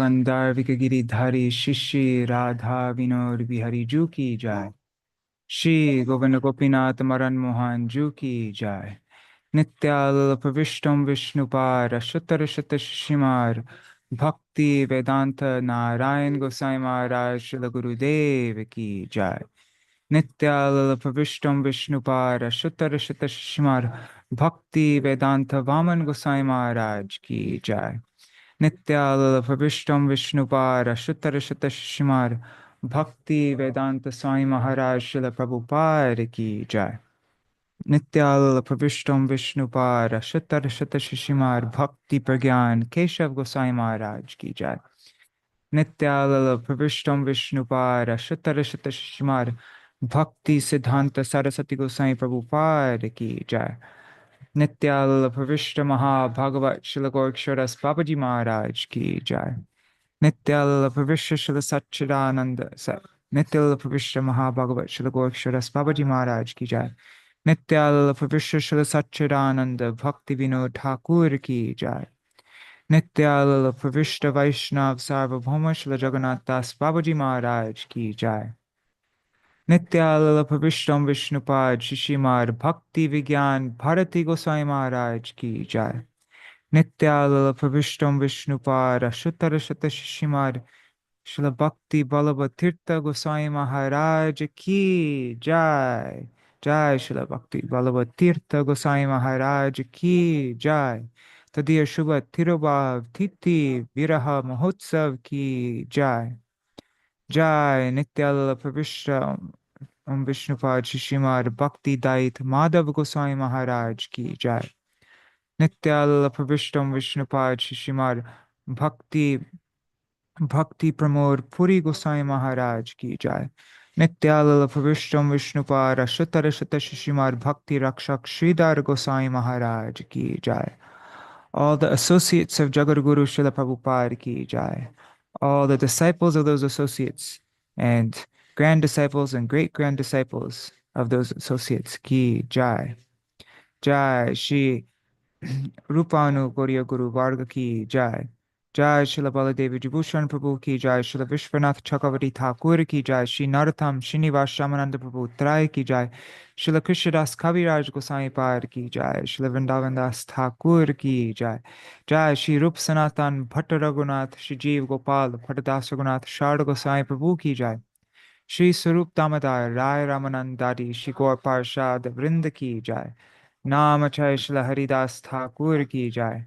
गंधर्विक गिरिधारी शिष्य राधा विनोद बिहारी जू की जाय। श्री गोविंद गोपीनाथ मदन मोहन जू की जाय। नित्याल प्रविष्टम विष्णुपार शतर शत शिमार भक्ति वेदांत नारायण गोसाई महाराज श्रील गुरुदेव की जाय। नित्याल प्रविष्टम विष्णुपार शतर शत शिमार भक्ति वेदांत वामन गोसाई महाराज की जाय। नित्याल प्रविष्टम विष्णुपार शतर शत शिमार भक्ति वेदांत स्वामी महाराज श्रील प्रभुपाद की जाय। नित्याल प्रविष्टम विष्णुपार शतर शत शिशिमार भक्ति प्रज्ञान केशव गोसाई महाराज की जाय। नित्याल प्रविष्टम विष्णुपार शतर शत शिशिमार भक्ति सिद्धांत सरस्वती गोसाई प्रभुपाद की जाय। नित्याल प्रविष्ट महाभागवत श्रील गोरक्षरस बाबाजी महाराज की जाय। नित्याल प्रविष्ट श्रील सच्चिदानंद नित्याल प्रविष्ट महाभागवत श्रील गोरक्षरस बाबाजी महाराज की जाय। नित्याल प्रविष्ट श्रील सच्चिदानंद भक्ति विनोद ठाकुर की जाय। नित्याल प्रविष्ट वैष्णव सार्वभौम श्रील जगन्नाथ दास बाबाजी महाराज की जाय। नित्याल प्रविष्टम विष्णुपाद शिशिमार भक्ति विज्ञान भारती गोसाई महाराज की जाय। नित्याल प्रविष्टम विष्णुपाद शतर शत शिशिमार श्रील भक्ति बल्लभ तीर्थ गोस्वामी महाराज की जय। जय श्रील भक्ति बल्लभ तीर्थ गोस्वामी महाराज की जय। तदीय शुभ तिरुभाव तिथि विरह महोत्सव की जय। जय नित्याल प्रविष्ट विष्णुपाद शिशिमार भक्ति दायित माधव गोस्वामी महाराज की जय। नित्याल प्रविष्टम विष्णुपाद शिशिमार भक्ति प्रमोद पुरी गोसाई महाराज की जय। नित्याल प्रविष्टम विष्णुपाद शतर शत शिशिमार भक्ति रक्षक श्रीधर गोसाई महाराज की जय। All the associates of Jagadguru Srila Prabhupada ki jai. All the disciples of those associates and grand disciples and great grand disciples of those associates ki jai. Jai Shri Rupanu Gauriya Guru Varga ki jai. Jai Srila Baladevi Vibhushan Prabhu ki jai. Srila Vishwanath Chakravarti Thakur ki jai. Shri Narottam Srinivas Shamananda Prabhu Trai ki jai. Srila Krishnadas Kaviraj Gosai Par ki jai. Srila Vrindavan Das Thakur ki jai. Jai Shri Rup Sanatan Bhatt Raghunath Shri Jeev Gopal Bhattadas Raghunath Shard Gosai Prabhu ki jai. Shri Sarup Damodar Rai Ramanandadi Shri Gaur Parshad Vrinda ki jai. नाम अक्षय श्रील हरिदास ठाकुर की जाय।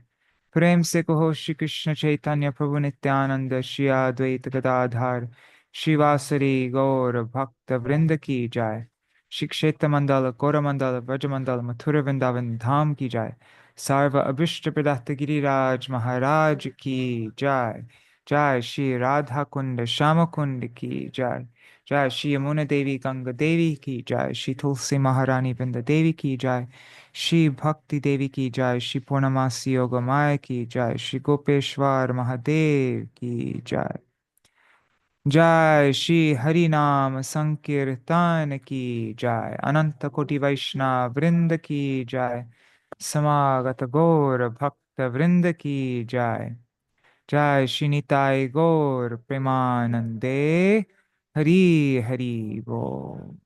प्रेम से कहो श्री कृष्ण चैतन्य प्रभु नित्यानंद श्री अद्वैत गदाधर श्रीवासरी गौर भक्त वृंद की जाय। श्री क्षेत्र मंडल गौरमंडल ब्रजमंडल मथुर वृंदावन धाम की जाय। सर्व अभिष्ट प्रदात गिरिराज महाराज की जाय। जय श्री राधा कुंड श्याम कुंड की जाय। जय श्री यमुना देवी गंगा देवी की जाय। श्री तुलसी महारानी वृंदा देवी की जाय। श्री भक्ति देवी की जय। श्री पूर्णमासी योगमाया की जय। श्री गोपेश्वर महादेव की जय। जय श्री हरि नाम संकीर्तन की जय। अनंत कोटि वैष्णव वृंद की जय। समागत गौर भक्त वृंद की जय। जय श्री निताय गौर प्रेमानंदे हरि हरि बोल।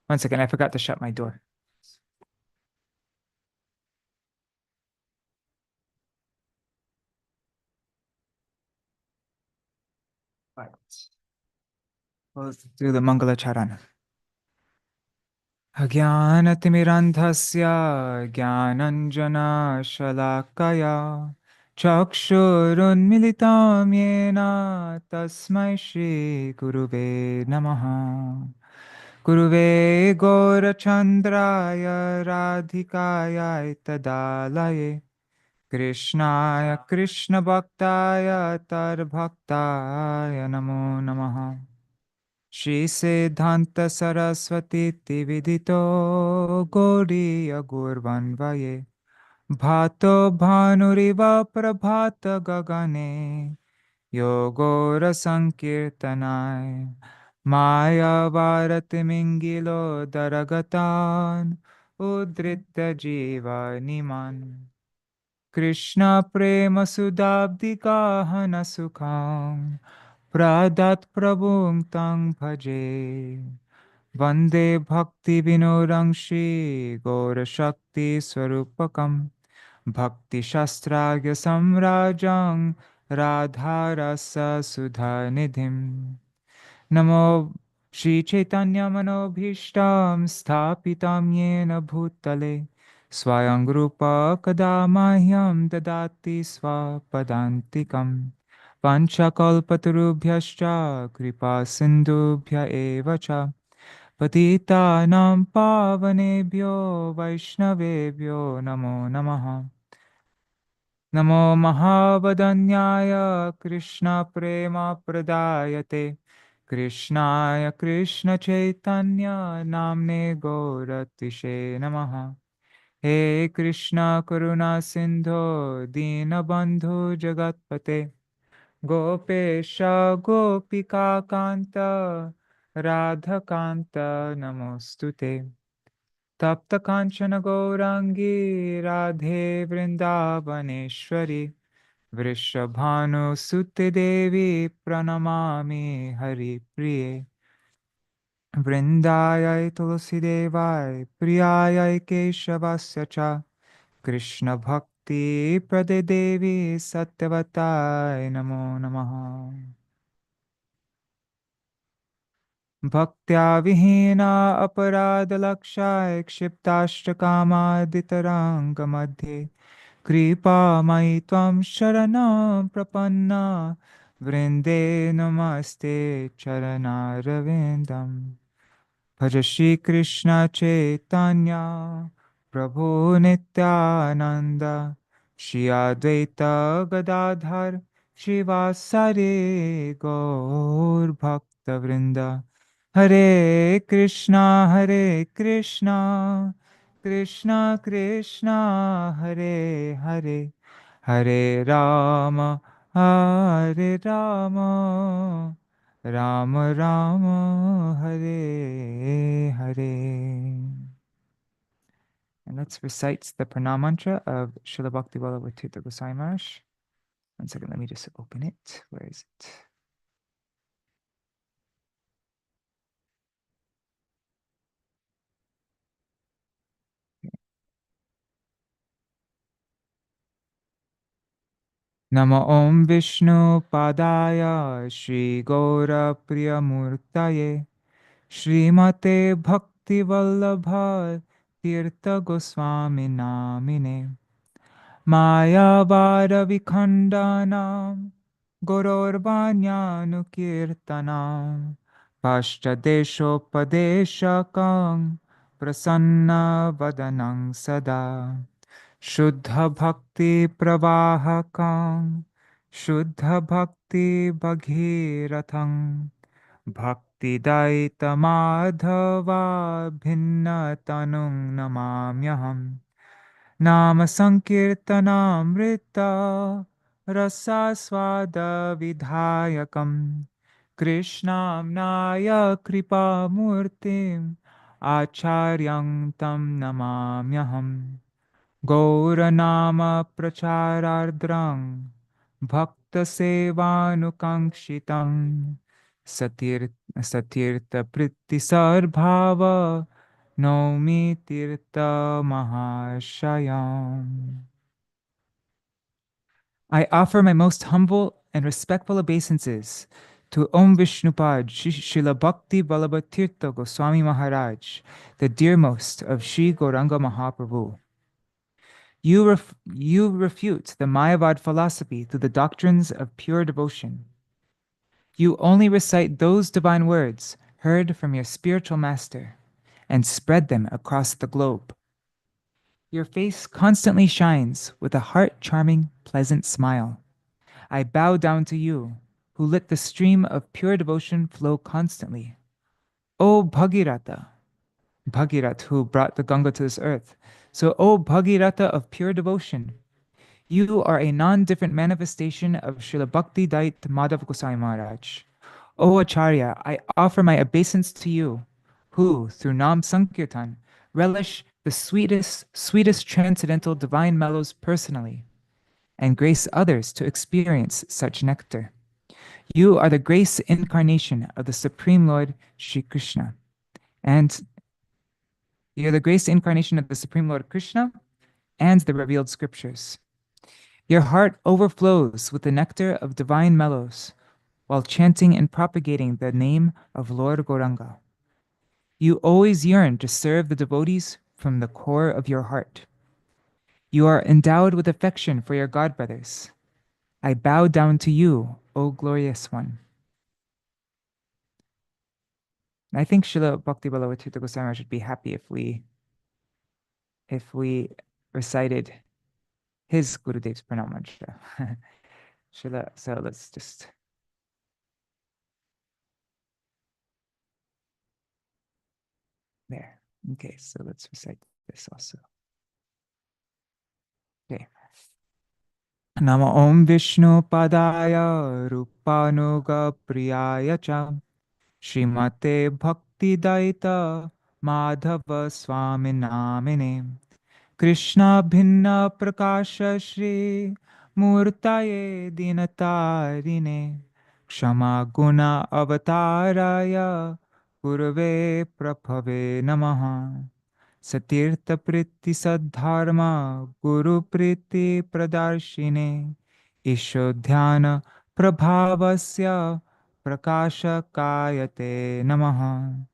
One second, I forgot to shut my door. Right. We'll do the Mangala Charana. Ajnanatimirandhasya Jnananjana Shalakaya Chakshurunmilitam Yena Tasmai Shri Guruve Namaha. Guruve Gaurachandraya Radhikaya Tadalaye Krishnaya Krishna Bhaktaya Tar Bhaktaya Namo Namaha. Shri Siddhanta Saraswati Tividito Gaudiya Gurvanvaye Bhato Bhanuriva Prabhata Gagane Yogora Sankirtanai Maya Bharati Mingilo Daragatan Udrita Jiva Niman Krishna prema sudabdi gahana sukham pradat prabhum tang bhaje Vande bhakti vinodangshi gaura shakti swarupakam Bhakti shastragya samrajang radharasa sudha nidhim Namo Shri Chaitanya Manobhishtam Sthapitam Yena Bhutale Swayang Rupa Kadamahyam Dadati Swapadantikam Panchakalpatarubhyascha Kripa Sindhubhya Eva Cha Patitanam Pavanebhyo Vaishnavebhyo Namo Namaha Namo Mahavadanyaya Krishna Prema Pradayate Krishnaya Krishna Chaitanya Namne Gauratishe Namaha He Krishna Karuna Sindho Dinabandhu Jagatpate Gopesha Gopika Kanta Radha Kanta Namostute Tapta Kanchana Gaurangi Radhe Vrindavaneshwari Vrishabhanu Sutte Devi Pranamami Hari Priye Vrindayai Tulsi Devai Priyayai Keshavasya Cha Krishna Bhakti Prade Devi Satyavatai Namo Namaha Bhaktya Vihina Aparada Lakshaya Kshiptashtakama Ditaranga Madhye Kripa Maitvam Sharanam Prapanna Vrinde Namaste Charana Ravindam Bhaja Shri Krishna Chaitanya Prabhu Nityananda Shri Advaita Gadadhar Shivasari Gaur Bhakta Vrinda Hare Krishna Krishna Krishna Hare Hare Hare Rama Hare Rama Rama Rama Hare Hare. And let's recite the pranam mantra of Śrīla Bhakti Ballabha Tīrtha Gosvāmī Mahārāja. One second, let me just open it. Where is it? Nama Om Vishnu Padaya Shri Gaura Priyamurtaye Shrimate Bhakti Ballabha Tīrtha Gosvāmī Namine Māyāvāra Vikhandanam Gururvanyānukirtanam Paśṭadeshopadeshakam Prasanna Vadanang Sada Shuddha Bhakti Pravahakam Shuddha Bhakti Bhagiratham Bhakti Daita Madhava Bhinna Tanung Namamyaham Nama Sankirtanamrita Rasa Swada Vidhayakam Krishnam Naya Kripa Murtim Acharyang Tam Namamyaham Gauranama Pracharardrang Bhakta Sevanukangshitam Satirtha Pritti Sarbhava Naumi Tirtha Mahashayam. I offer my most humble and respectful obeisances to Om Vishnupad Śrīla Bhakti Ballabha Tīrtha Gosvāmī Mahārāja, the dearmost of Sri Gauranga Mahaprabhu. You refute the Mayavad philosophy through the doctrines of pure devotion. You only recite those divine words heard from your spiritual master and spread them across the globe. Your face constantly shines with a heart-charming, pleasant smile. I bow down to you, who let the stream of pure devotion flow constantly. O Bhagirata, Bhagirat who brought the Ganga to this earth. So, O Bhagirata of pure devotion, you are a non-different manifestation of Śrīla Bhakti Dait Madhav Goswami Maharaj. O Acharya, I offer my obeisance to you, who, through Nam Sankirtan, relish the sweetest transcendental divine mellows personally. and grace others to experience such nectar. You are the grace incarnation of the Supreme Lord Shri Krishna, and you're the grace incarnation of the Supreme Lord Krishna and the revealed scriptures. Your heart overflows with the nectar of divine mellows while chanting and propagating the name of Lord Gauranga. You always yearn to serve the devotees from the core of your heart. You are endowed with affection for your godbrothers. I bow down to you, O glorious one. I think Śrīla Bhakti Ballabha Tīrtha Gosvāmī should be happy if we recited his Gurudev's Pranam Mantra. Srila, so let's just there. Okay, so let's recite this also. Okay. Nama Om Vishnu Padaya Rupanuga Priyaya Cha Srimate Bhakti Daita Madhava Swami Namine Krishna Bhinna Prakasha Shri Murtaye Dinatarine Kshama Guna Avataraya Gurave Prabhave Namaha Satirtha Priti Sadharma Guru Priti Pradarshine Ishodhyana Prabhavasya Prakasha Kayate Namaha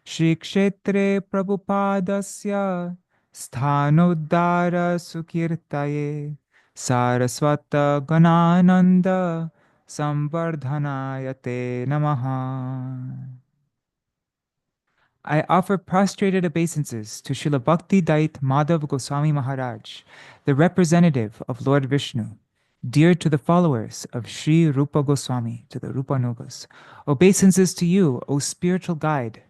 Shri Kshetre Prabhupadasya Sthanodara Sukirtaye Saraswata Ganananda Sambardhanayate Namaha. I offer prostrated obeisances to Srila Bhakti Dait Madhav Goswami Maharaj, the representative of Lord Vishnu, dear to the followers of Sri Rupa Goswami, to the Rupanugas. Obeisances to you, O spiritual guide,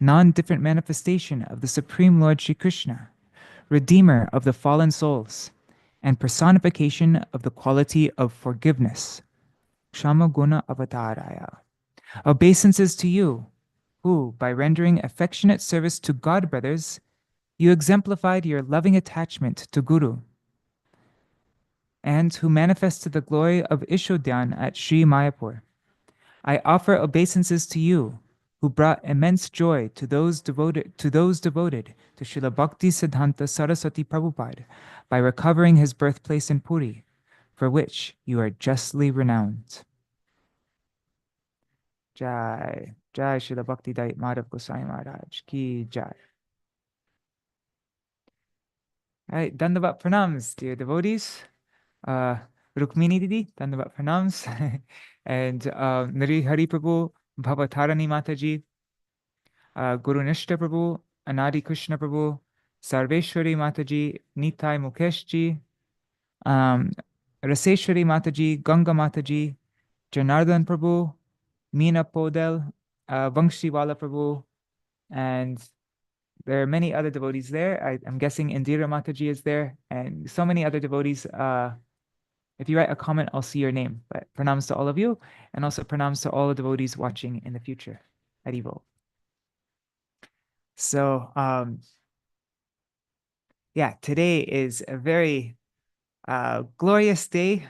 non-different manifestation of the Supreme Lord Shri Krishna, Redeemer of the fallen souls, and personification of the quality of forgiveness, Kshama Guna Avataraya. Obeisances to you, who, by rendering affectionate service to God brothers, you exemplified your loving attachment to Guru, and who manifested the glory of Ishodhyan at Sri Mayapur. I offer obeisances to you, who brought immense joy to those devoted to Srila Bhakti Siddhanta Saraswati Prabhupada by recovering his birthplace in Puri, for which you are justly renowned. Jai, Jai Srila Bhakti Dait Madhav Goswami Maharaj Ki Jai. All right, Dandavat Pranams, dear devotees. Rukmini Didi, Dandavat Pranams. And Nari Hari Prabhu, Bhavatarani Mataji, Guru Nishta Prabhu, Anadi Krishna Prabhu, Sarveshwari Mataji, Nitai Mukeshji, Raseshwari Mataji, Ganga Mataji, Janardhan Prabhu, Meena Podel, Vangshiwala Prabhu, and there are many other devotees there. I'm guessing Indira Mataji is there, and so many other devotees. If you write a comment, I'll see your name. But pranams to all of you, and also pranams to all the devotees watching in the future. Haribol. So, yeah, today is a very glorious day.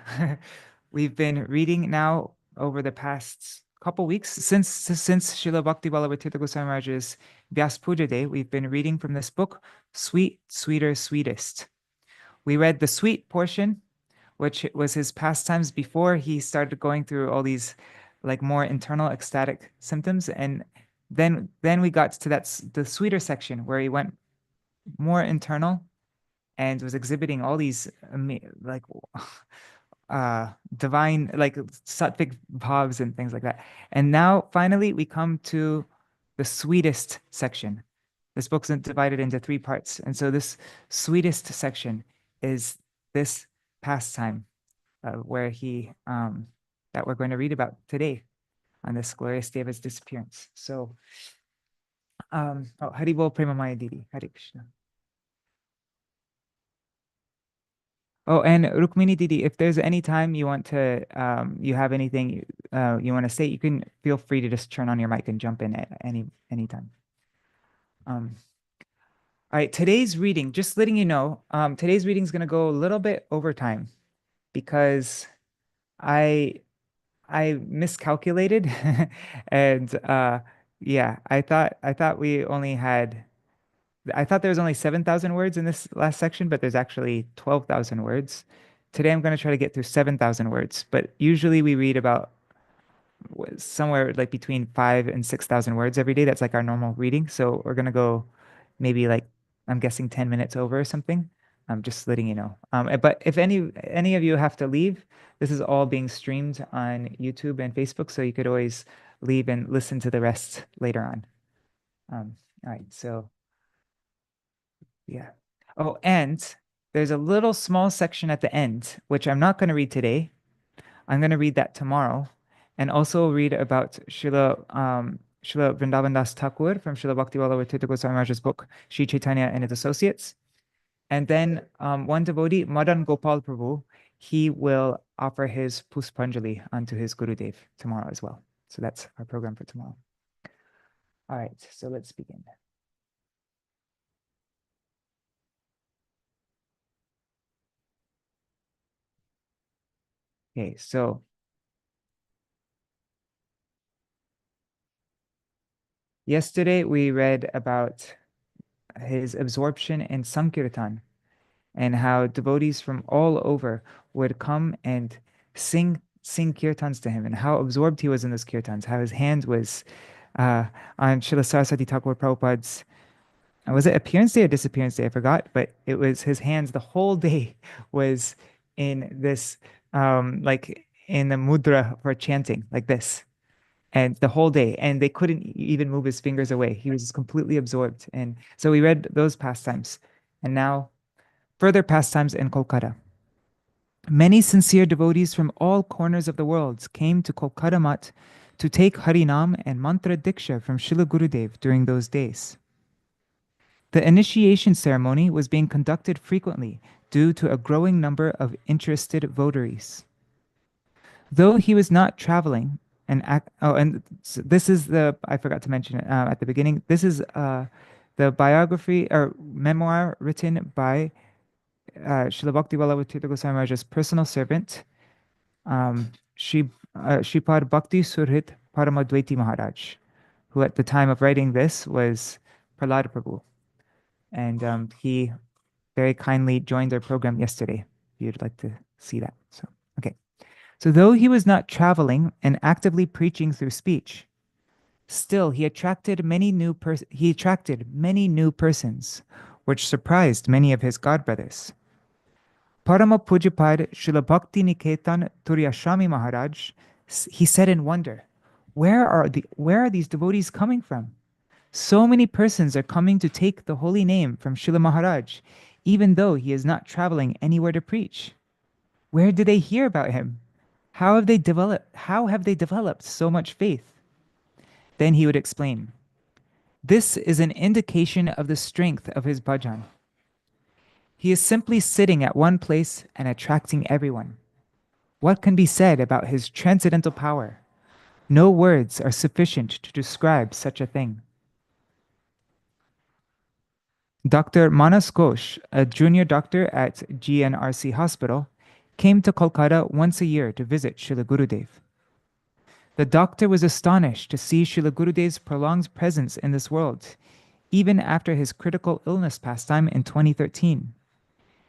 We've been reading now over the past couple weeks since Śrīla Bhakti Ballabha Tīrtha Gosvāmī Mahārāja's Vyas Puja Day. We've been reading from this book, Sweet, Sweeter, Sweetest. We read the sweet portion, which was his pastimes before he started going through all these like more internal ecstatic symptoms, and then we got to the sweeter section where he went more internal and was exhibiting all these like divine, like sattvic bhavs and things like that. And now finally we come to the sweetest section. This book's divided into 3 parts. And so this sweetest section is this pastime where he, that we're going to read about today on this glorious day of his disappearance. So, Haribol Prema Maya Didi, Hare Krishna. Oh, and Rukmini Didi, if there's any time you want to, you have anything you want to say, you can feel free to just turn on your mic and jump in at any time. All right, today's reading, just letting you know, today's reading is going to go a little bit over time. because I miscalculated and yeah, I thought we only had I thought there was only 7,000 words in this last section, but there's actually 12,000 words. Today I'm going to try to get through 7,000 words, but usually we read about somewhere like between 5 and 6,000 words every day. That's like our normal reading. So we're going to go maybe like, I'm guessing 10 minutes over or something. I'm just letting you know. But if any of you have to leave, this is all being streamed on YouTube and Facebook, so you could always leave and listen to the rest later on. All right, so yeah. Oh, and there's a little small section at the end, which I'm not going to read today. I'm going to read that tomorrow, and also read about Srila Vrindavan Das Thakur from Śrīla Bhakti Ballabha Tīrtha Gosvāmī Mahārāja's book, Sri Chaitanya and His Associates. And then one devotee, Madan Gopal Prabhu, he will offer his Puspanjali onto his Gurudev tomorrow as well. So that's our program for tomorrow. All right, so let's begin. Okay, so yesterday we read about his absorption in Sankirtan and how devotees from all over would come and sing kirtans to him, and how absorbed he was in those kirtans, how his hand was on Srila Saraswati Thakur Prabhupada's, was it appearance day or disappearance day? I forgot, but it was his hands the whole day was in this, like in the mudra for chanting, like this, and the whole day, and they couldn't even move his fingers away. He was completely absorbed. And so we read those pastimes, and now further pastimes in Kolkata. Many sincere devotees from all corners of the world came to Kolkata Maṭh to take Harinam and Mantra Diksha from Srila Gurudev during those days. The initiation ceremony was being conducted frequently due to a growing number of interested votaries. Though he was not traveling, and this is I forgot to mention it at the beginning. This is the biography or memoir written by Śrīla Bhakti Ballabha Tīrtha Gosvāmī Mahārāja's personal servant, Shripad Bhakti Surhit Paramadvaiti Maharaj, who at the time of writing this was Prahlad Prabhu. And he very kindly joined our program yesterday, if you'd like to see that. So, okay. So though he was not traveling and actively preaching through speech, still he attracted many new persons, which surprised many of his godbrothers. Parama Pujapad Srila Bhakti Niketan Turyashami Maharaj, he said in wonder, where are these devotees coming from? So many persons are coming to take the holy name from Srila Maharaj, even though he is not traveling anywhere to preach. Where did they hear about him? How have they developed so much faith? Then he would explain, this is an indication of the strength of his bhajan. He is simply sitting at one place and attracting everyone. What can be said about his transcendental power? No words are sufficient to describe such a thing. Dr. Manas Ghosh, a junior doctor at GNRC Hospital, came to Kolkata once a year to visit Srila Gurudev. The doctor was astonished to see Srila Gurudev's prolonged presence in this world, even after his critical illness pastime in 2013,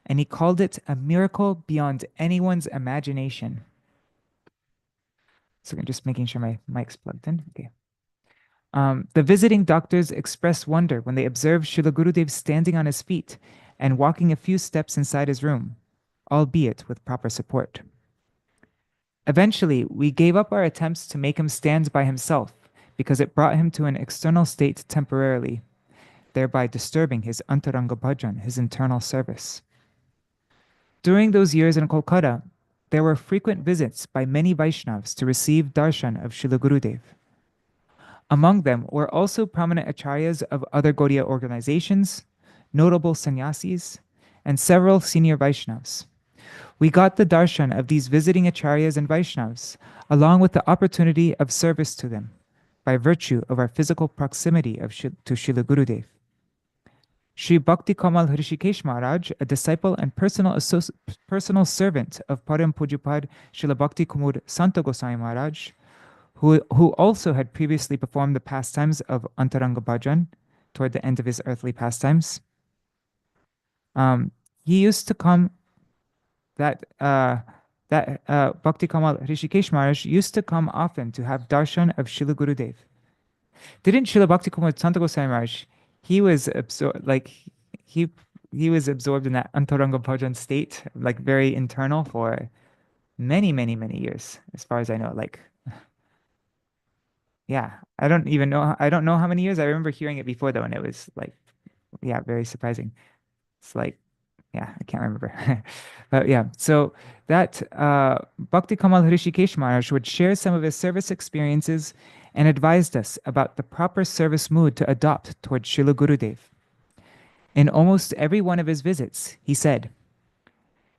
and he called it a miracle beyond anyone's imagination. So I'm just making sure my mic's plugged in. Okay. The visiting doctors expressed wonder when they observed Srila Gurudev standing on his feet and walking a few steps inside his room, albeit with proper support. Eventually, we gave up our attempts to make him stand by himself because it brought him to an external state temporarily, thereby disturbing his antaranga bhajan, his internal service. During those years in Kolkata, there were frequent visits by many Vaishnavas to receive darshan of Srila Gurudev. Among them were also prominent acharyas of other Gaudiya organizations, notable sannyasis, and several senior Vaishnavas. We got the darshan of these visiting acharyas and Vaishnavas, along with the opportunity of service to them, by virtue of our physical proximity to Srila Gurudev. Sri Bhakti Kamal Hrishikesh Maharaj, a disciple and personal servant of Param Pujapad Śrīla Bhakti Kumud Santa Gosvāmī Mahārāja, who also had previously performed the pastimes of Antaranga Bhajan toward the end of his earthly pastimes. He used to come, Bhakti Kamal Hrishikesh Maharaj used to come often to have darshan of Srila Gurudev. Didn't Srila Bhakti Kumud Santa Gosvāmī Maharaj, he was absorbed, like he was absorbed in that Antaranga Bhajan state, like very internal for many years, as far as I know. Like, yeah, I don't know how many years. I remember hearing it before though, and it was like, yeah, very surprising. It's like, yeah, I can't remember. But yeah, so that Bhakti Kamal Hrishikesh Maharaj would share some of his service experiences and advised us about the proper service mood to adopt towards Srila Gurudev. In almost every one of his visits, he said,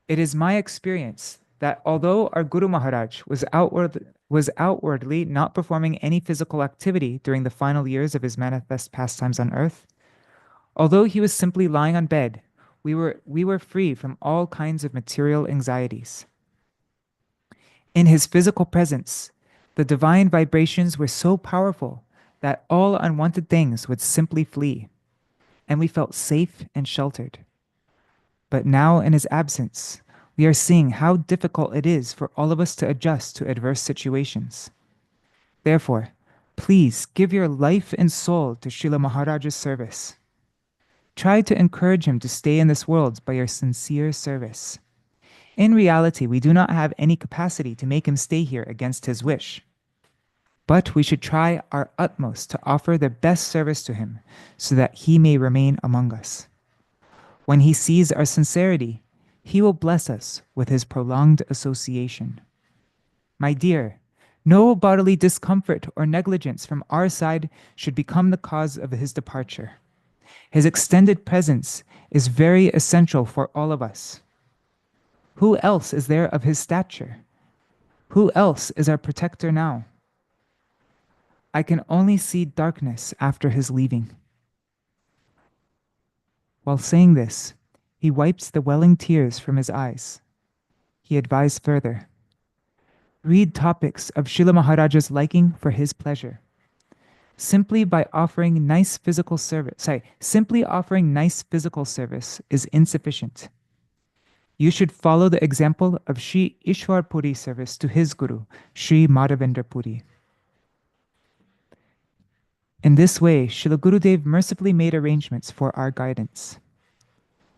"It is my experience that although our Guru Maharaj was outwardly not performing any physical activity during the final years of his manifest pastimes on earth, although he was simply lying on bed, we were free from all kinds of material anxieties. In his physical presence, the divine vibrations were so powerful that all unwanted things would simply flee, and we felt safe and sheltered. But now in his absence, we are seeing how difficult it is for all of us to adjust to adverse situations. Therefore, please give your life and soul to Srila Maharaja's service. Try to encourage him to stay in this world by your sincere service. In reality, we do not have any capacity to make him stay here against his wish. But we should try our utmost to offer the best service to him so that he may remain among us. When he sees our sincerity, he will bless us with his prolonged association. My dear, no bodily discomfort or negligence from our side should become the cause of his departure. His extended presence is very essential for all of us. Who else is there of his stature? Who else is our protector now? I can only see darkness after his leaving." While saying this, he wipes the welling tears from his eyes. He advised further, "Read topics of Srila Maharaja's liking for his pleasure. Simply offering nice physical service is insufficient. You should follow the example of Sri Ishwar Puri service to his guru, Sri Madhavendra Puri." In this way, Srila Gurudev mercifully made arrangements for our guidance.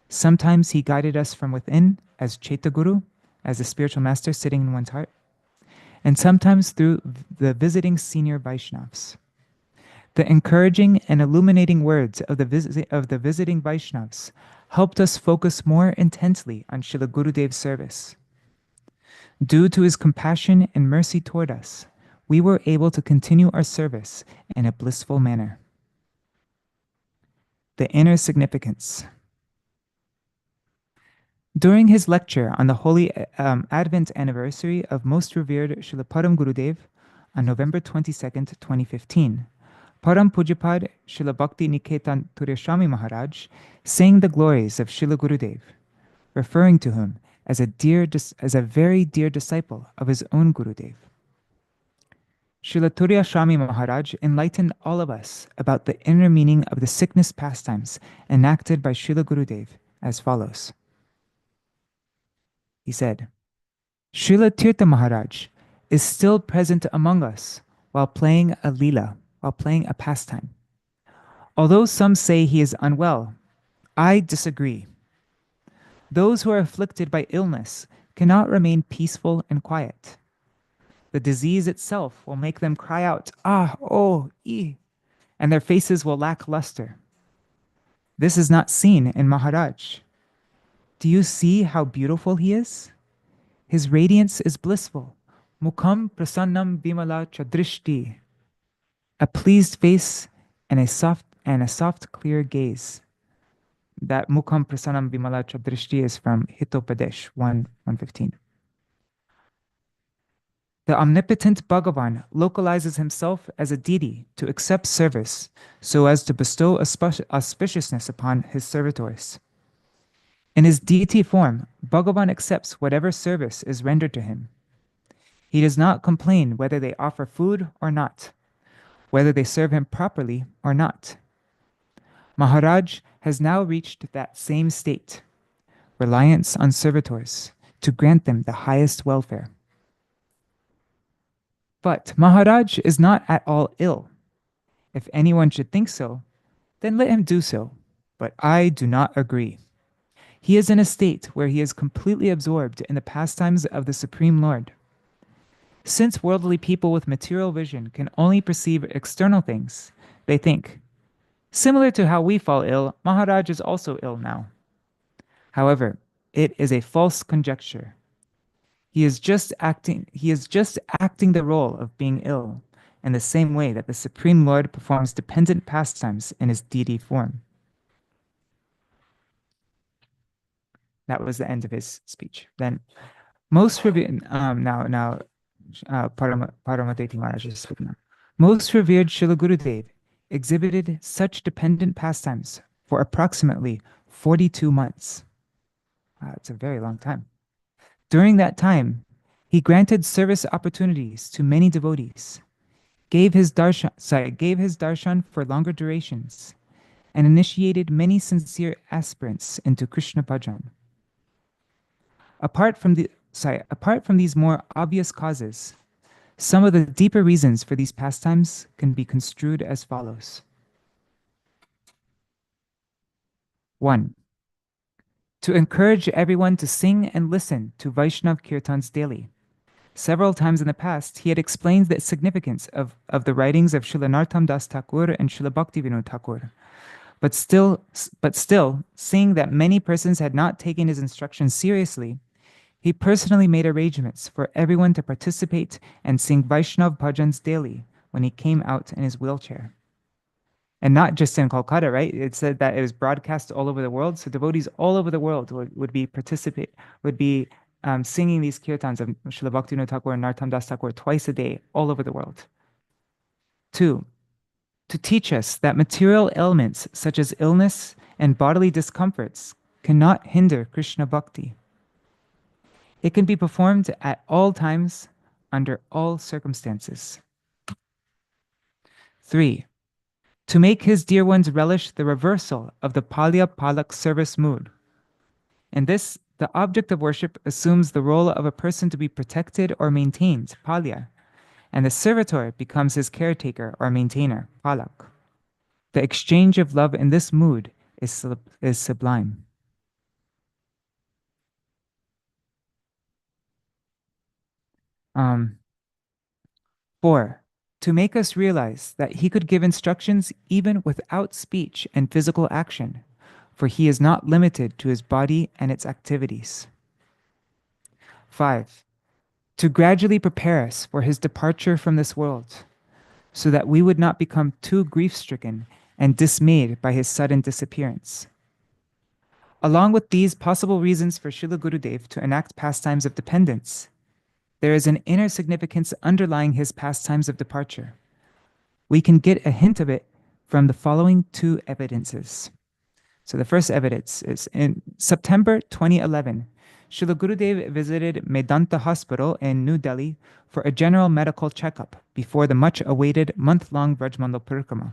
Sometimes he guided us from within as Chaita Guru, as a spiritual master sitting in one's heart, and sometimes through the visiting senior Vaishnavas. The encouraging and illuminating words of the visiting Vaishnavas helped us focus more intensely on Srila Gurudev's service. Due to his compassion and mercy toward us, we were able to continue our service in a blissful manner. The inner significance. During his lecture on the holy Advent anniversary of Most Revered Srila Param Gurudev on November 22nd, 2015, Param Pujapad Srila Bhakti Niketan Turyaswami Maharaj sang the glories of Srila Gurudev, referring to him as a very dear disciple of his own Gurudev. Srila Turyaswami Maharaj enlightened all of us about the inner meaning of the sickness pastimes enacted by Srila Gurudev as follows. He said, "Srila Tīrtha Maharaj is still present among us while playing a līlā, while playing a pastime. Although some say he is unwell, I disagree. Those who are afflicted by illness cannot remain peaceful and quiet. The disease itself will make them cry out, ah, oh, ee, and their faces will lack luster. This is not seen in Maharaj. Do you see how beautiful he is? His radiance is blissful. Mukham prasannam bimala chadrishti. A pleased face and a soft, clear gaze." That Mukham prasannam bimala chadrishti is from Hitopadesh 1:115. The omnipotent Bhagavan localizes himself as a deity to accept service so as to bestow auspiciousness upon his servitors. In his deity form, Bhagavan accepts whatever service is rendered to him. He does not complain whether they offer food or not, whether they serve him properly or not. Maharaj has now reached that same state, reliance on servitors, to grant them the highest welfare. But Maharaj is not at all ill. If anyone should think so, then let him do so. But I do not agree. He is in a state where he is completely absorbed in the pastimes of the Supreme Lord. Since worldly people with material vision can only perceive external things, they think, similar to how we fall ill, Maharaj is also ill now. However, it is a false conjecture. He is just acting the role of being ill in the same way that the Supreme Lord performs dependent pastimes in his deity form. That was the end of his speech. Then, most revered Paramateti Maharaj is speaking now. Most revered Srila Gurudev exhibited such dependent pastimes for approximately 42 months. It's a very long time. During that time, he granted service opportunities to many devotees, gave his darshan for longer durations, and initiated many sincere aspirants into Krishna bhajan. Apart from these more obvious causes, some of the deeper reasons for these pastimes can be construed as follows. 1. To encourage everyone to sing and listen to Vaishnav Kirtans daily. Several times in the past, he had explained the significance of the writings of Srila Narottam Das Thakur and Srila Bhaktivinoda Thakur. But still, seeing that many persons had not taken his instructions seriously, he personally made arrangements for everyone to participate and sing Vaishnav bhajans daily when he came out in his wheelchair. And not just in Kolkata, right? It said that it was broadcast all over the world. So devotees all over the world would be singing these kirtans of Srila Bhaktivinoda Thakur and Narottam Das Thakur twice a day, all over the world. 2. To teach us that material ailments such as illness and bodily discomforts cannot hinder Krishna bhakti. It can be performed at all times, under all circumstances. 3. To make his dear ones relish the reversal of the Palya Palak service mood. In this, the object of worship assumes the role of a person to be protected or maintained, Palya, and the servitor becomes his caretaker or maintainer, Palak. The exchange of love in this mood is sublime. Four, to make us realize that he could give instructions even without speech and physical action, for he is not limited to his body and its activities. 5, to gradually prepare us for his departure from this world, so that we would not become too grief-stricken and dismayed by his sudden disappearance. Along with these possible reasons for Srila Gurudev to enact pastimes of dependence, there is an inner significance underlying his pastimes of departure. We can get a hint of it from the following 2 evidences. So the first evidence is in September 2011, Srila Gurudev visited Medanta Hospital in New Delhi for a general medical checkup before the much-awaited month-long Vrajmandal Parikrama.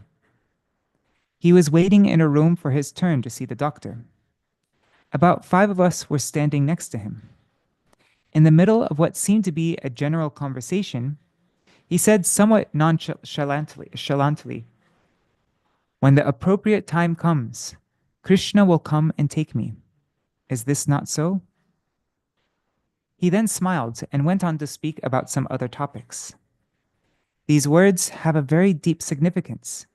He was waiting in a room for his turn to see the doctor. About 5 of us were standing next to him. In the middle of what seemed to be a general conversation, he said somewhat nonchalantly, "When the appropriate time comes, Krishna will come and take me. Is this not so?" He then smiled and went on to speak about some other topics. These words have a very deep significance,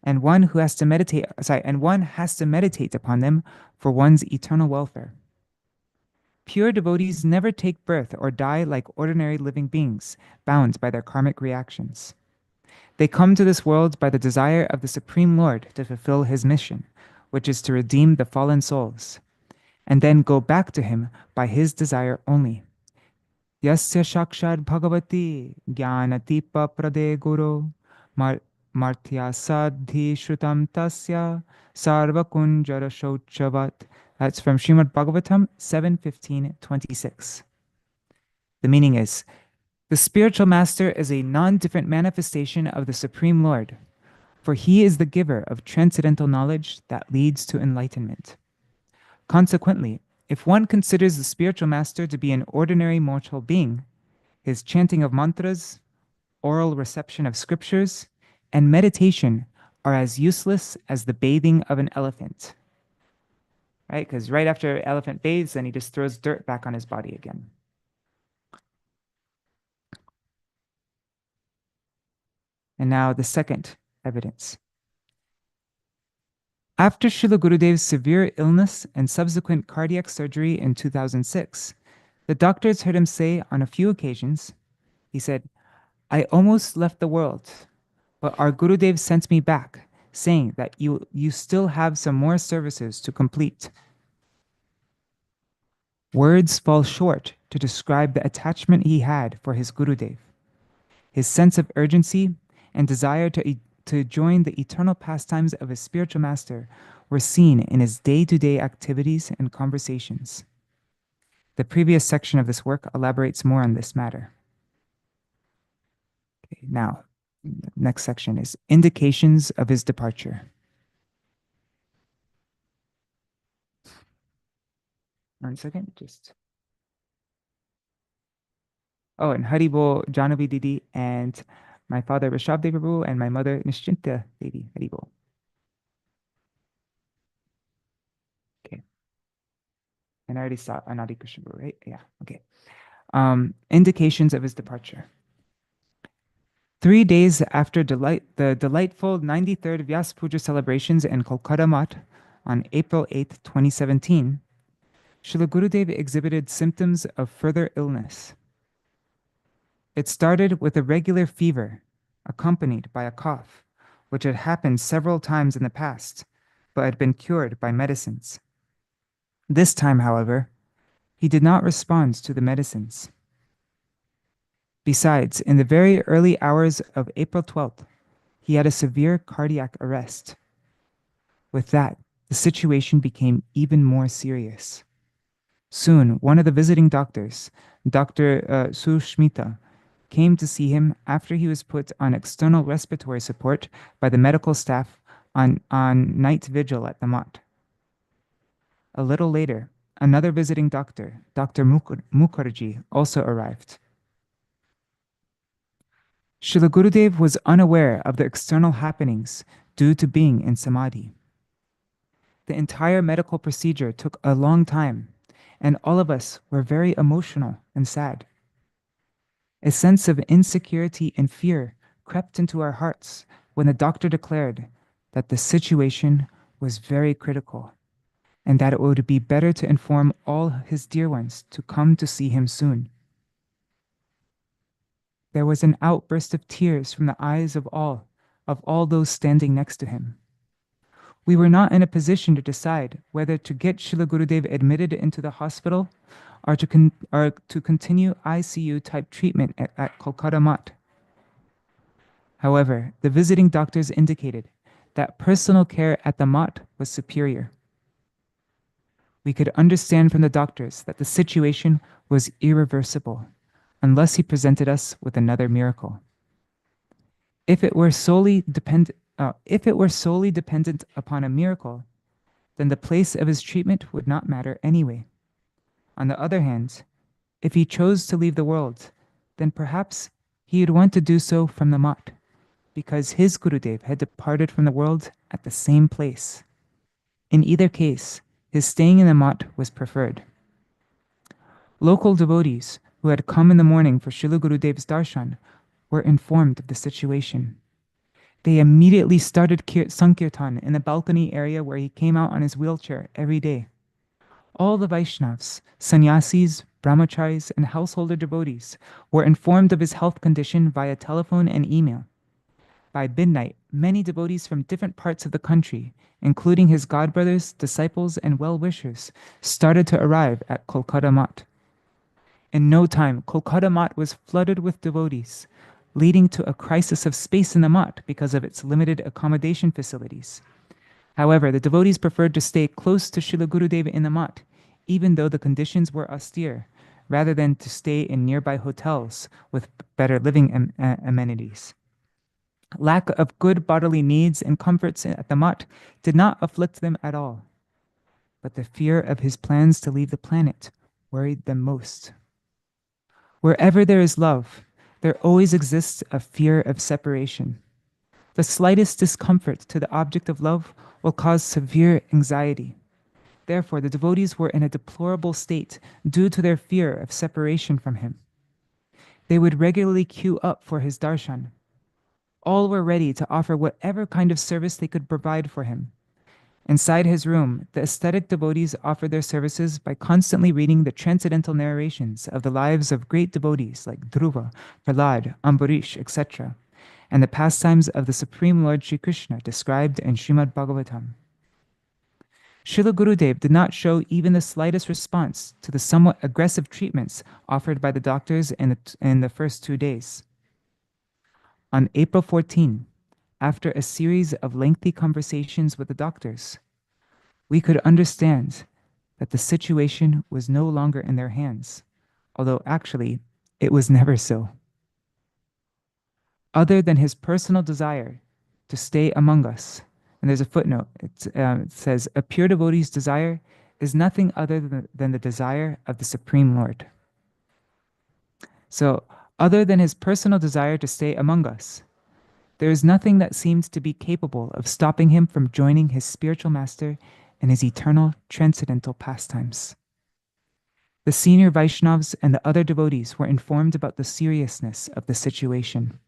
and one has to meditate upon them for one's eternal welfare. Pure devotees never take birth or die like ordinary living beings, bound by their karmic reactions. They come to this world by the desire of the Supreme Lord to fulfill his mission, which is to redeem the fallen souls, and then go back to him by his desire only. Yasya Shakshad Bhagavati Jnanatipa Prade Guru Martya Sadhi Shrutam Tasya Sarva Kunjara Shochavat. That's from Srimad Bhagavatam 7:15-26. The meaning is, the spiritual master is a non-different manifestation of the Supreme Lord, for he is the giver of transcendental knowledge that leads to enlightenment. Consequently, if one considers the spiritual master to be an ordinary mortal being, his chanting of mantras, oral reception of scriptures, and meditation are as useless as the bathing of an elephant. Right? Because right after an elephant bathes, then he just throws dirt back on his body again. And now the second evidence. After Srila Gurudev's severe illness and subsequent cardiac surgery in 2006, the doctors heard him say on a few occasions, he said, "I almost left the world, but our Gurudev sent me back, saying that you still have some more services to complete." Words fall short to describe the attachment he had for his Gurudev. His sense of urgency and desire to join the eternal pastimes of his spiritual master were seen in his day-to-day activities and conversations. The previous section of this work elaborates more on this matter. Okay, now, the next section is indications of his departure. One second, Oh, and Haribo, Janavi Didi, and my father Rishabh Dev Prabhu, and my mother Nischinta Devi, Haribo. Okay. And I already saw Anadi Krishna, right? Yeah, okay. Indications of his departure. 3 days after the delightful 93rd Vyas Puja celebrations in Kolkata Maṭh on April 8, 2017, Srila Gurudev exhibited symptoms of further illness. It started with a regular fever, accompanied by a cough, which had happened several times in the past, but had been cured by medicines. This time, however, he did not respond to the medicines. Besides, in the very early hours of April 12th, he had a severe cardiac arrest. With that, the situation became even more serious. Soon, one of the visiting doctors, Dr. Sushmita, came to see him after he was put on external respiratory support by the medical staff on night vigil at the Maṭh. A little later, another visiting doctor, Dr. Mukherjee, also arrived. Srila Gurudev was unaware of the external happenings due to being in Samādhi. The entire medical procedure took a long time, and all of us were very emotional and sad. A sense of insecurity and fear crept into our hearts when the doctor declared that the situation was very critical and that it would be better to inform all his dear ones to come to see him soon. There was an outburst of tears from the eyes of all those standing next to him. We were not in a position to decide whether to get Srila Gurudev admitted into the hospital or to continue ICU-type treatment at Kolkata Maṭh. However, the visiting doctors indicated that personal care at the Maṭh was superior. We could understand from the doctors that the situation was irreversible unless he presented us with another miracle. If it were solely dependent upon a miracle, then the place of his treatment would not matter anyway. On the other hand, if he chose to leave the world, then perhaps he would want to do so from the Maṭh, because his Gurudev had departed from the world at the same place. In either case, his staying in the Maṭh was preferred. Local devotees who had come in the morning for Srila Gurudev's darshan were informed of the situation. They immediately started Sankirtan in the balcony area where he came out on his wheelchair every day. All the Vaishnavas, sannyasis, brahmacharis, and householder devotees were informed of his health condition via telephone and email. By midnight, many devotees from different parts of the country, including his godbrothers, disciples, and well-wishers, started to arrive at Kolkata Maṭh. In no time, Kolkata Maṭh was flooded with devotees, leading to a crisis of space in the Maṭh because of its limited accommodation facilities. However, the devotees preferred to stay close to Srila Gurudev in the Maṭh, even though the conditions were austere, rather than to stay in nearby hotels with better living amenities. Lack of good bodily needs and comforts at the Maṭh did not afflict them at all, but the fear of his plans to leave the planet worried them most. Wherever there is love, there always exists a fear of separation. The slightest discomfort to the object of love will cause severe anxiety. Therefore, the devotees were in a deplorable state due to their fear of separation from him. They would regularly queue up for his darshan. All were ready to offer whatever kind of service they could provide for him. Inside his room, the ascetic devotees offered their services by constantly reading the transcendental narrations of the lives of great devotees like Dhruva, Prahlad, Ambarish, etc., and the pastimes of the Supreme Lord Sri Krishna described in Srimad Bhagavatam. Srila Gurudev did not show even the slightest response to the somewhat aggressive treatments offered by the doctors in the first 2 days. On April 14, after a series of lengthy conversations with the doctors, we could understand that the situation was no longer in their hands, although actually it was never so. Other than his personal desire to stay among us, and there's a footnote, it says, a pure devotee's desire is nothing other than the desire of the Supreme Lord. So, other than his personal desire to stay among us, there is nothing that seemed to be capable of stopping him from joining his spiritual master in his eternal transcendental pastimes. The senior Vaishnavas and the other devotees were informed about the seriousness of the situation.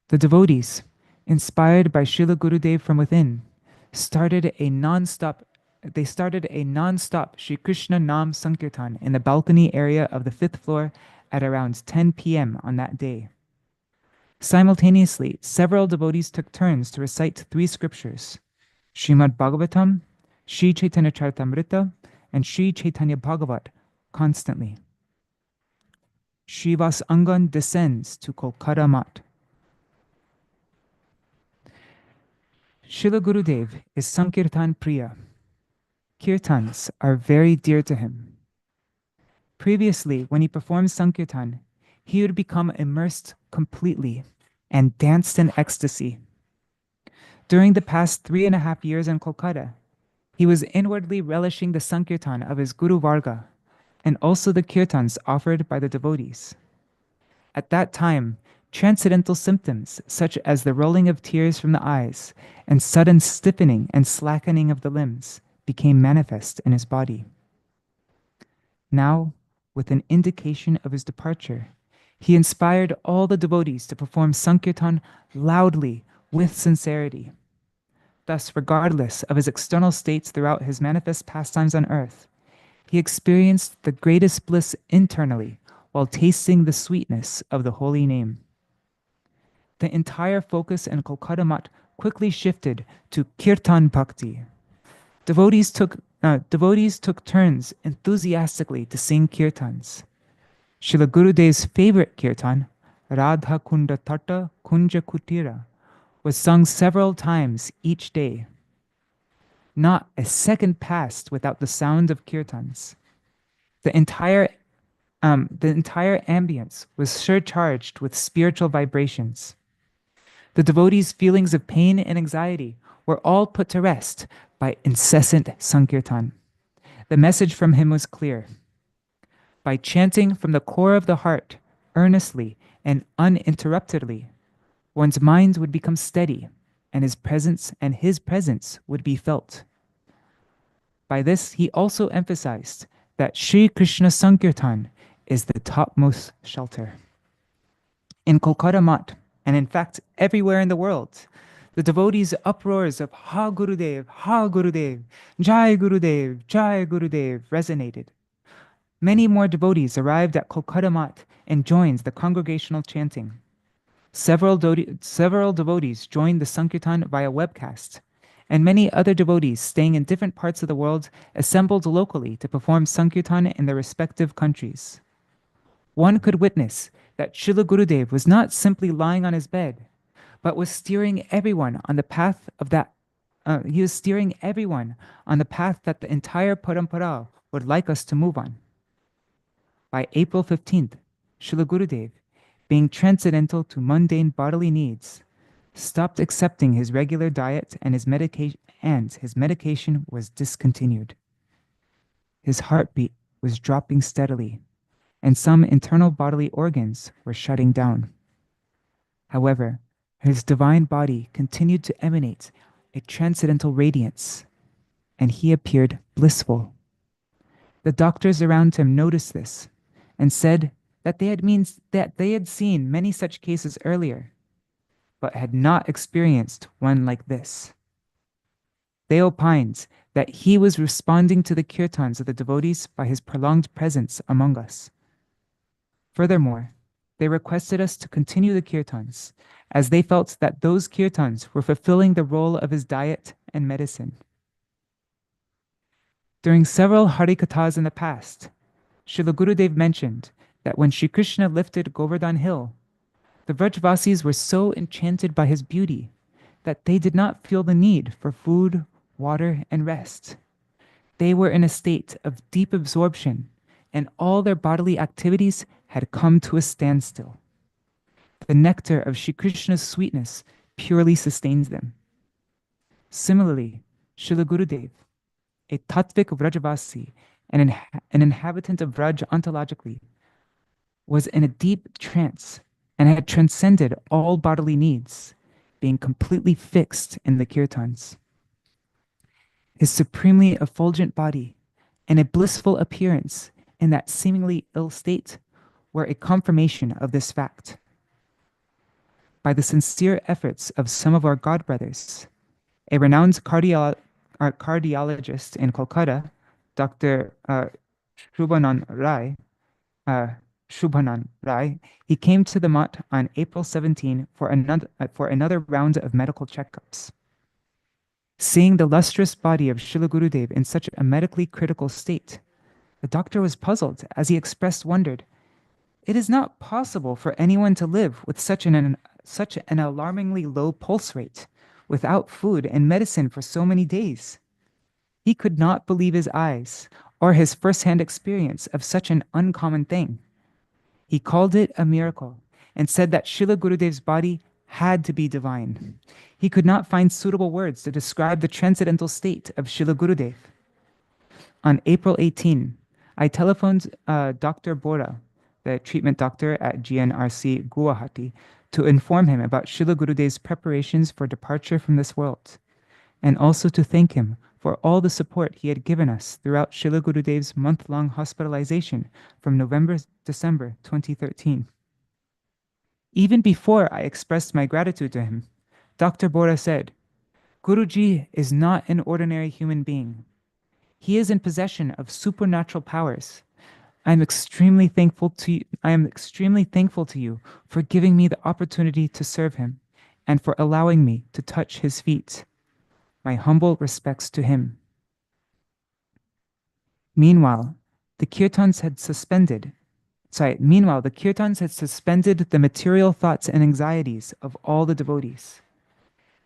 The devotees, inspired by Srila Gurudev from within, started a non-stop Shri Krishna Nam Sankirtan in the balcony area of the 5th floor at around 10 p.m. on that day. Simultaneously, several devotees took turns to recite 3 scriptures, Srimad Bhagavatam, Sri Chaitanya Charitamrita, and Sri Chaitanya Bhagavat, constantly. Śrīvāsa Aṅgana descends to Kolkata Maṭh. Srila Gurudev is Sankirtan Priya. Kirtans are very dear to him. Previously, when he performed Sankirtan, he would become immersed completely and danced in ecstasy. During the past 3.5 years in Kolkata, he was inwardly relishing the Sankirtan of his Guru Varga and also the Kirtans offered by the devotees. At that time, transcendental symptoms such as the rolling of tears from the eyes and sudden stiffening and slackening of the limbs became manifest in his body. Now, with an indication of his departure, he inspired all the devotees to perform Sankirtan loudly with sincerity. Thus, regardless of his external states throughout his manifest pastimes on earth, he experienced the greatest bliss internally while tasting the sweetness of the holy name. The entire focus in Kolkata Maṭh quickly shifted to Kirtan Bhakti. Devotees took turns enthusiastically to sing kirtans. Srila Gurudev's favorite kirtan, Radha Kunda Tata Kunja Kutira, was sung several times each day. Not a second passed without the sound of kirtans. The entire ambience was surcharged with spiritual vibrations. The devotees' feelings of pain and anxiety were all put to rest by incessant Sankirtan. The message from him was clear. By chanting from the core of the heart, earnestly and uninterruptedly, one's mind would become steady, and his presence would be felt. By this, he also emphasized that Sri Krishna Sankirtan is the topmost shelter. In Kolkata Maṭh, and in fact everywhere in the world, the devotees' uproars of Ha Gurudev, Jai Gurudev, Jai Gurudev resonated. Many more devotees arrived at Kolkata Maṭh and joined the congregational chanting. Several devotees joined the Sankirtan via webcast, and many other devotees staying in different parts of the world assembled locally to perform Sankirtan in their respective countries. One could witness that Srila Gurudev was not simply lying on his bed, but was steering everyone on the path of that. He was steering everyone on the path that the entire Parampara would like us to move on. By April 15th, Srila Gurudev, being transcendental to mundane bodily needs, stopped accepting his regular diet and his medication was discontinued. His heartbeat was dropping steadily, and some internal bodily organs were shutting down. However, his divine body continued to emanate a transcendental radiance, and he appeared blissful. The doctors around him noticed this and said that they had seen many such cases earlier, but had not experienced one like this. They opined that he was responding to the kirtans of the devotees by his prolonged presence among us. Furthermore, they requested us to continue the kirtans, as they felt that those kirtans were fulfilling the role of his diet and medicine. During several Harikathas in the past, Srila Gurudev mentioned that when Shri Krishna lifted Govardhan Hill, the Vrajvasis were so enchanted by his beauty that they did not feel the need for food, water, and rest. They were in a state of deep absorption, and all their bodily activities had come to a standstill. The nectar of Shri Krishna's sweetness purely sustains them. Similarly, Srila Gurudev, a Tattvik Vrajavasi and an inhabitant of Vraj ontologically, was in a deep trance and had transcended all bodily needs, being completely fixed in the kirtans. His supremely effulgent body and a blissful appearance in that seemingly ill state were a confirmation of this fact. By the sincere efforts of some of our godbrothers, a renowned cardiologist in Kolkata, Dr. Shubhanan Rai, he came to the Maṭh on April 17 for another round of medical checkups. Seeing the lustrous body of Srila Gurudev in such a medically critical state, the doctor was puzzled as he expressed wonder. It is not possible for anyone to live with such an alarmingly low pulse rate, without food and medicine for so many days. He could not believe his eyes or his first-hand experience of such an uncommon thing. He called it a miracle and said that Srila Gurudev's body had to be divine. He could not find suitable words to describe the transcendental state of Srila Gurudev. On April 18, I telephoned Dr. Bora, the treatment doctor at GNRC Guwahati, to inform him about Srila Gurudev's preparations for departure from this world, and also to thank him for all the support he had given us throughout Srila Gurudev's month-long hospitalization from November-December 2013. Even before I expressed my gratitude to him, Dr. Bora said, "Guruji is not an ordinary human being. He is in possession of supernatural powers. I am extremely thankful to you for giving me the opportunity to serve him and for allowing me to touch his feet. My humble respects to him." Meanwhile, the kirtans had suspended the material thoughts and anxieties of all the devotees.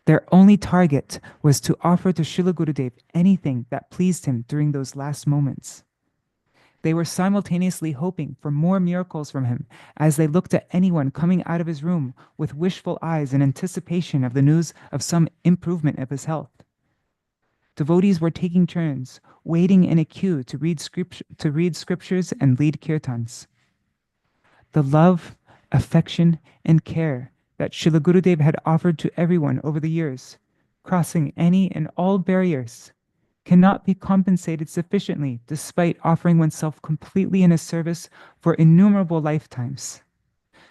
Their only target was to offer to Srila Gurudev anything that pleased him during those last moments. They were simultaneously hoping for more miracles from him as they looked at anyone coming out of his room with wishful eyes in anticipation of the news of some improvement of his health. Devotees were taking turns, waiting in a queue to read scriptures and lead kirtans. The love, affection, and care that Srila Gurudev had offered to everyone over the years, crossing any and all barriers, cannot be compensated sufficiently despite offering oneself completely in his service for innumerable lifetimes.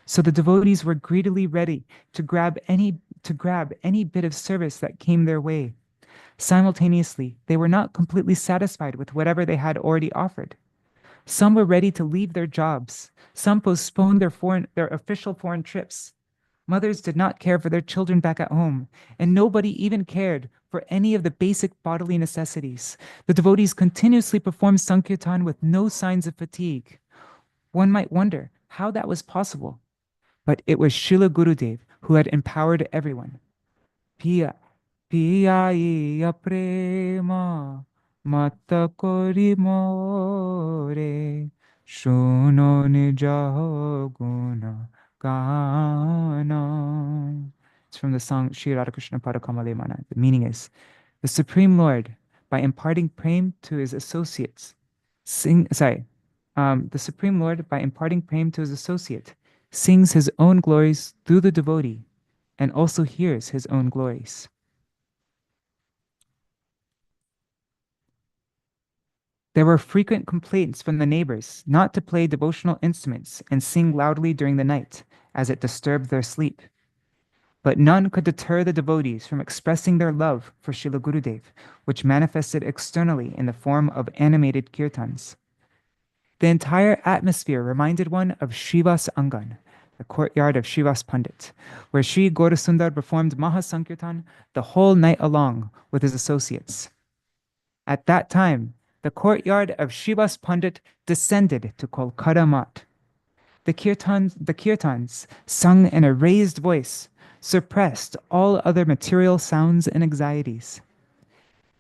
So the devotees were greedily ready to grab any bit of service that came their way. Simultaneously, they were not completely satisfied with whatever they had already offered. Some were ready to leave their jobs. Some postponed their official foreign trips. Mothers did not care for their children back at home, and nobody even cared for any of the basic bodily necessities. The devotees continuously performed Sankirtan with no signs of fatigue. One might wonder how that was possible, but it was Srila Gurudev who had empowered everyone. Piya, piya iya prema, mata kori more, shuno nija guna gana. It's from the song Shri Radhakrishna Padakamale Mana. The meaning is, the Supreme Lord, by imparting prema to his associates, the Supreme Lord, by imparting prema to his associate, sings his own glories through the devotee and also hears his own glories. There were frequent complaints from the neighbors not to play devotional instruments and sing loudly during the night, as it disturbed their sleep. But none could deter the devotees from expressing their love for Srila Gurudev, which manifested externally in the form of animated kirtans. The entire atmosphere reminded one of Śrīvāsa Aṅgana, the courtyard of Śrīvāsa Pandit, where Sri Gaurasundar performed Mahasankirtan the whole night along with his associates. At that time, the courtyard of Śrīvāsa Pandit descended to Kolkata Maṭh. The kirtans, sung in a raised voice, suppressed all other material sounds and anxieties.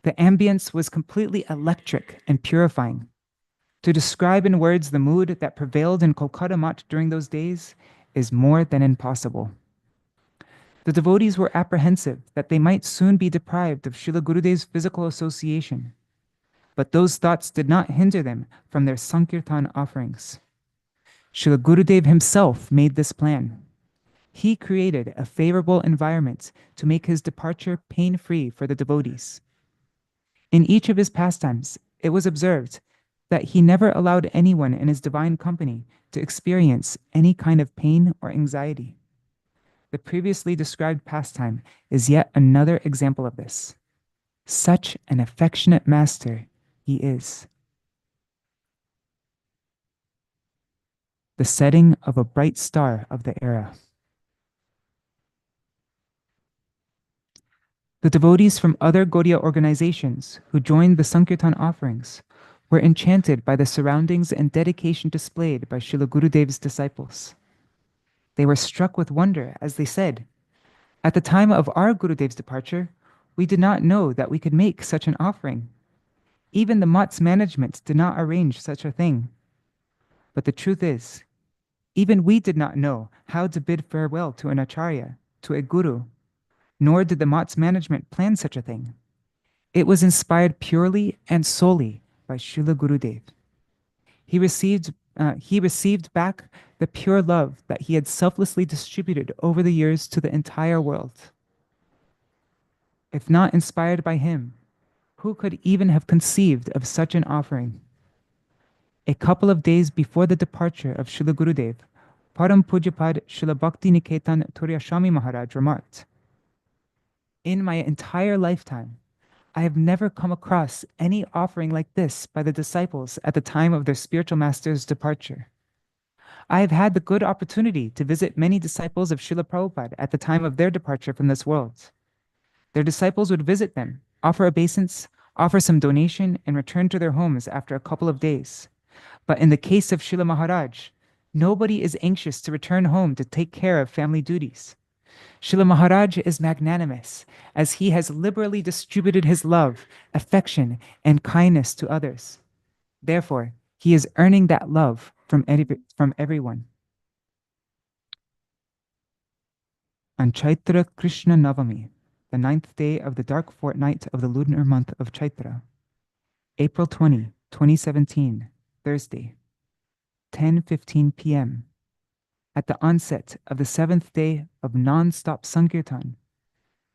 The ambience was completely electric and purifying. To describe in words the mood that prevailed in Kolkata Maṭh during those days is more than impossible. The devotees were apprehensive that they might soon be deprived of Srila Gurudev's physical association, but those thoughts did not hinder them from their Sankirtan offerings. Srila Gurudev himself made this plan. He created a favorable environment to make his departure pain-free for the devotees. In each of his pastimes, it was observed that he never allowed anyone in his divine company to experience any kind of pain or anxiety. The previously described pastime is yet another example of this. Such an affectionate master he is. The setting of a bright star of the era. The devotees from other Gaudiya organizations who joined the Sankirtan offerings were enchanted by the surroundings and dedication displayed by Srila Gurudev's disciples. They were struck with wonder as they said, "At the time of our Gurudev's departure, we did not know that we could make such an offering. Even the Maṭh's management did not arrange such a thing. But the truth is, even we did not know how to bid farewell to an acharya, to a guru, nor did the Maṭh's management plan such a thing. It was inspired purely and solely by Srila Gurudev. He received back the pure love that he had selflessly distributed over the years to the entire world. If not inspired by him, who could even have conceived of such an offering?" A couple of days before the departure of Srila Gurudev, Param Pujapad Śrīla Bhakti Niketan Gosvāmī Mahārāja remarked, "In my entire lifetime, I have never come across any offering like this by the disciples at the time of their spiritual master's departure. I have had the good opportunity to visit many disciples of Srila Prabhupada at the time of their departure from this world. Their disciples would visit them, offer obeisance, offer some donation, and return to their homes after a couple of days. But in the case of Srila Maharaj, nobody is anxious to return home to take care of family duties. Srila Maharaj is magnanimous, as he has liberally distributed his love, affection, and kindness to others. Therefore, he is earning that love from everyone." On Chaitra Krishna Navami, the 9th day of the dark fortnight of the lunar month of Chaitra, April 20, 2017, Thursday, 10:15 p.m., at the onset of the 7th day of non-stop Sankirtan,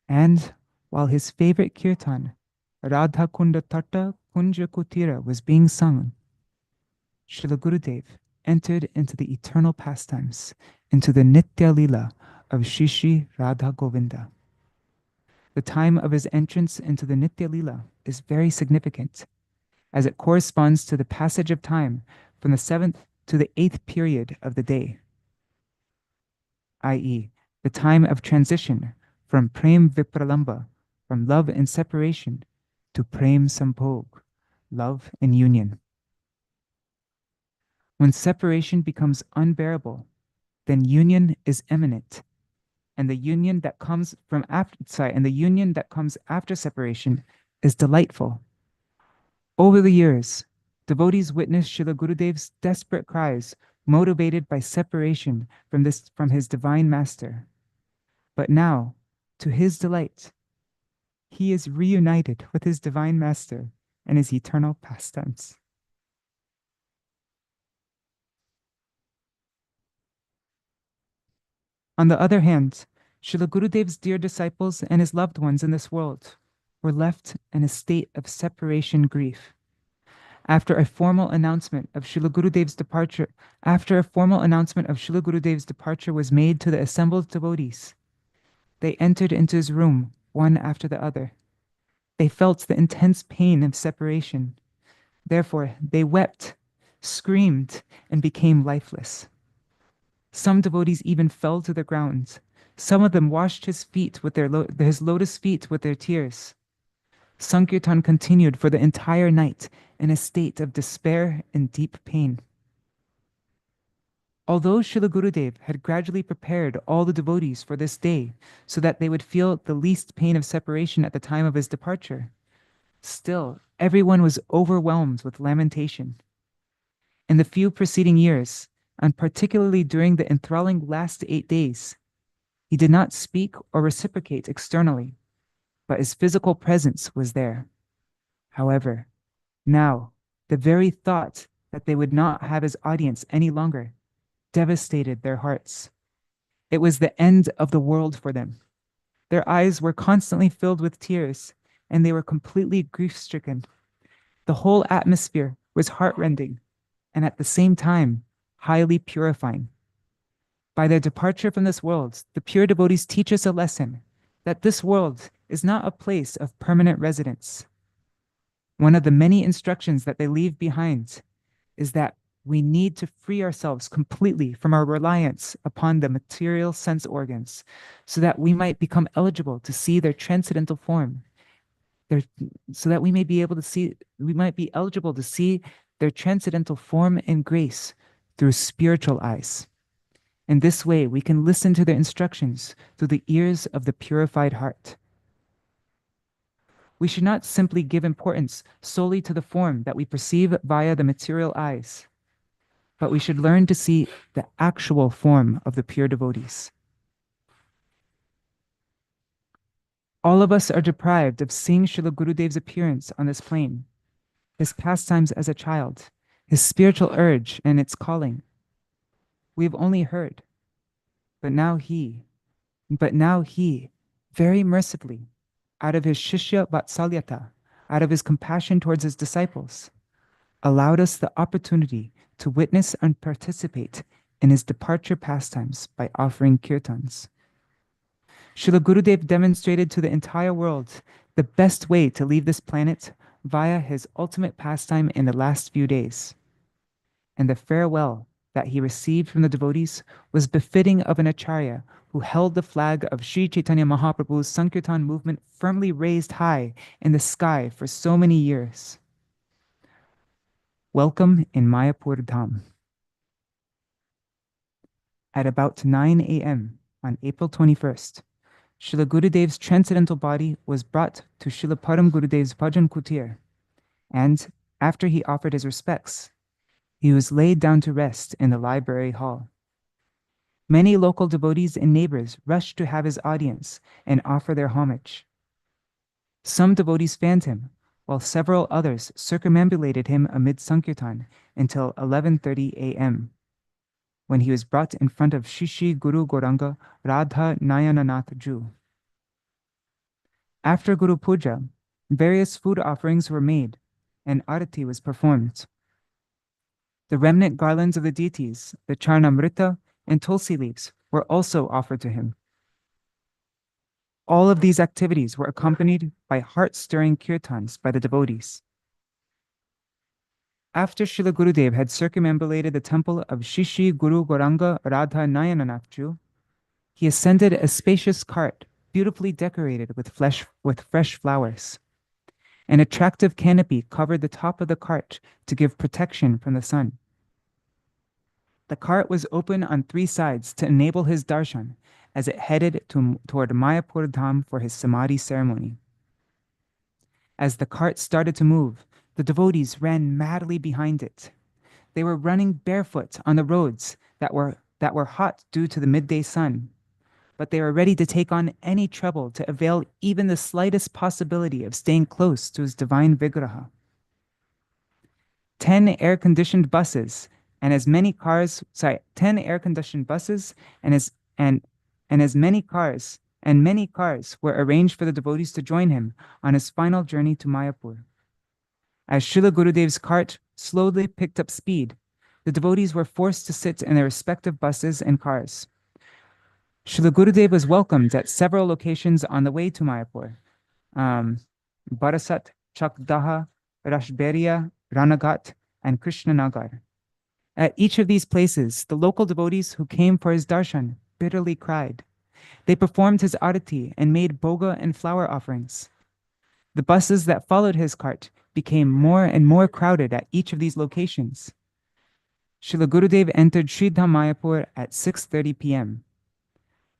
and while his favorite kirtan, Radha Kunda Tata Kunja Kutira, was being sung, Srila Gurudev entered into the eternal pastimes, into the Nitya-līlā of Shri Shri Radha Govinda. The time of his entrance into the Nitya-līlā is very significant, as it corresponds to the passage of time from the 7th to the 8th period of the day, i.e., the time of transition from prem vipralamba, from love and separation, to prem sambhog, love and union. When separation becomes unbearable, then union is imminent, and the union that comes after separation is delightful. Over the years, devotees witnessed Srila Gurudev's desperate cries, motivated by separation from his divine master. But now, to his delight, he is reunited with his divine master and his eternal pastimes. On the other hand, Srila Gurudev's dear disciples and his loved ones in this world were left in a state of separation grief. After a formal announcement of Srila Gurudev's departure was made to the assembled devotees, they entered into his room one after the other. They felt the intense pain of separation. Therefore, they wept, screamed, and became lifeless. Some devotees even fell to the ground. Some of them washed his lotus feet with their tears. Sankirtan continued for the entire night in a state of despair and deep pain. Although Srila Gurudev had gradually prepared all the devotees for this day so that they would feel the least pain of separation at the time of his departure, still everyone was overwhelmed with lamentation. In the few preceding years, and particularly during the enthralling last 8 days, he did not speak or reciprocate externally, but his physical presence was there. However, now, the very thought that they would not have his audience any longer devastated their hearts. It was the end of the world for them. Their eyes were constantly filled with tears, and they were completely grief-stricken. The whole atmosphere was heartrending, and at the same time, highly purifying. By their departure from this world, the pure devotees teach us a lesson that this world is not a place of permanent residence. One of the many instructions that they leave behind is that we need to free ourselves completely from our reliance upon the material sense organs so that we might become eligible to see their transcendental form. So that we might be eligible to see their transcendental form and grace through spiritual eyes. In this way, we can listen to their instructions through the ears of the purified heart. We should not simply give importance solely to the form that we perceive via the material eyes, but we should learn to see the actual form of the pure devotees. All of us are deprived of seeing Srila Gurudev's appearance on this plane, his pastimes as a child, his spiritual urge and its calling. We have only heard, but now he, very mercifully, out of his Shishya Vatsalyata, out of his compassion towards his disciples, allowed us the opportunity to witness and participate in his departure pastimes by offering kirtans. Srila Gurudev demonstrated to the entire world the best way to leave this planet via his ultimate pastime in the last few days. And the farewell that he received from the devotees was befitting of an acharya who held the flag of Sri Chaitanya Mahaprabhu's Sankirtan movement firmly raised high in the sky for so many years. Welcome in Māyāpur-dhāma. At about 9 a.m. on April 21st, Srila Gurudev's transcendental body was brought to Srila Param Gurudev's Bhajan Kutir, and after he offered his respects, he was laid down to rest in the library hall. Many local devotees and neighbors rushed to have his audience and offer their homage. Some devotees fanned him, while several others circumambulated him amid Sankirtan until 11:30 a.m., when he was brought in front of Shishi Guru Gauranga Radha Nayananath Ju. After Guru Puja, various food offerings were made, and arati was performed. The remnant garlands of the deities, the charnamrita, and tulsi leaves were also offered to him. All of these activities were accompanied by heart-stirring kirtans by the devotees. After Srila Gurudev had circumambulated the temple of Shishi Guru Gauranga Radha Nayananath Ju, He ascended a spacious cart, beautifully decorated with fresh flowers. An attractive canopy covered the top of the cart to give protection from the sun. The cart was open on three sides to enable his darshan as it headed toward Māyāpur-dhāma for his Samādhi ceremony. As the cart started to move, the devotees ran madly behind it. They were running barefoot on the roads that were hot due to the midday sun, but they were ready to take on any trouble to avail even the slightest possibility of staying close to his divine Vigraha. 10 air-conditioned buses and as many cars, 10 air-conditioned buses and many cars were arranged for the devotees to join him on his final journey to Mayapur. As Srila Gurudev's cart slowly picked up speed, the devotees were forced to sit in their respective buses and cars. Srila Gurudev was welcomed at several locations on the way to Mayapur. Barasat, Chakdaha, Rashberia, Ranagat, and Krishnanagar. At each of these places, the local devotees who came for his darshan bitterly cried. They performed his arati and made bhoga and flower offerings. The buses that followed his cart became more and more crowded at each of these locations. Srila Gurudev entered Sridham Mayapur at 6:30 p.m.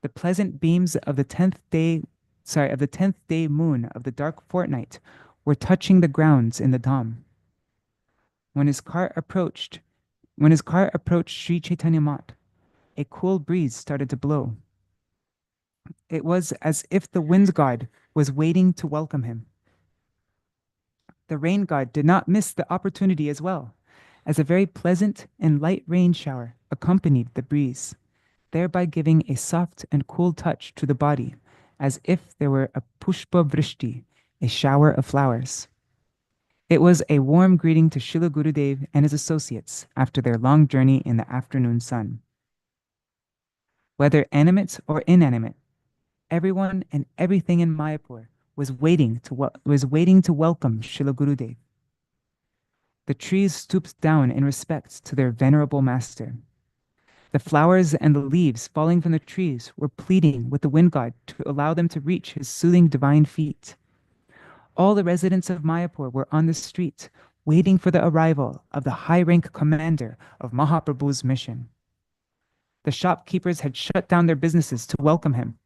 The pleasant beams of the 10th day moon of the dark fortnight were touching the grounds in the dham. When his cart approached Sri Chaitanya Maṭh, a cool breeze started to blow. It was as if the wind god was waiting to welcome him. The rain god did not miss the opportunity as well, as a very pleasant and light rain shower accompanied the breeze, thereby giving a soft and cool touch to the body, as if there were a pushpa vrishti, a shower of flowers. It was a warm greeting to Srila Gurudev and his associates after their long journey in the afternoon sun. Whether animate or inanimate, everyone and everything in Mayapur was waiting to welcome Srila Gurudev. The trees stooped down in respect to their venerable master. The flowers and the leaves falling from the trees were pleading with the wind god to allow them to reach his soothing divine feet. All the residents of Mayapur were on the street, waiting for the arrival of the high-rank commander of Mahaprabhu's mission. The shopkeepers had shut down their businesses to welcome him.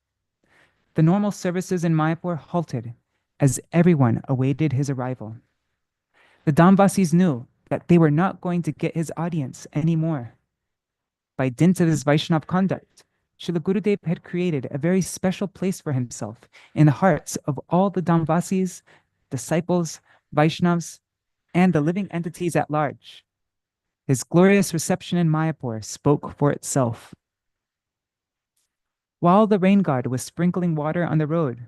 The normal services in Mayapur halted as everyone awaited his arrival. The Dhamvasis knew that they were not going to get his audience anymore. By dint of his Vaishnav conduct, Srila Gurudev had created a very special place for himself in the hearts of all the Dhamvasis, disciples, Vaishnavas, and the living entities at large. His glorious reception in Mayapur spoke for itself. While the rain god was sprinkling water on the road,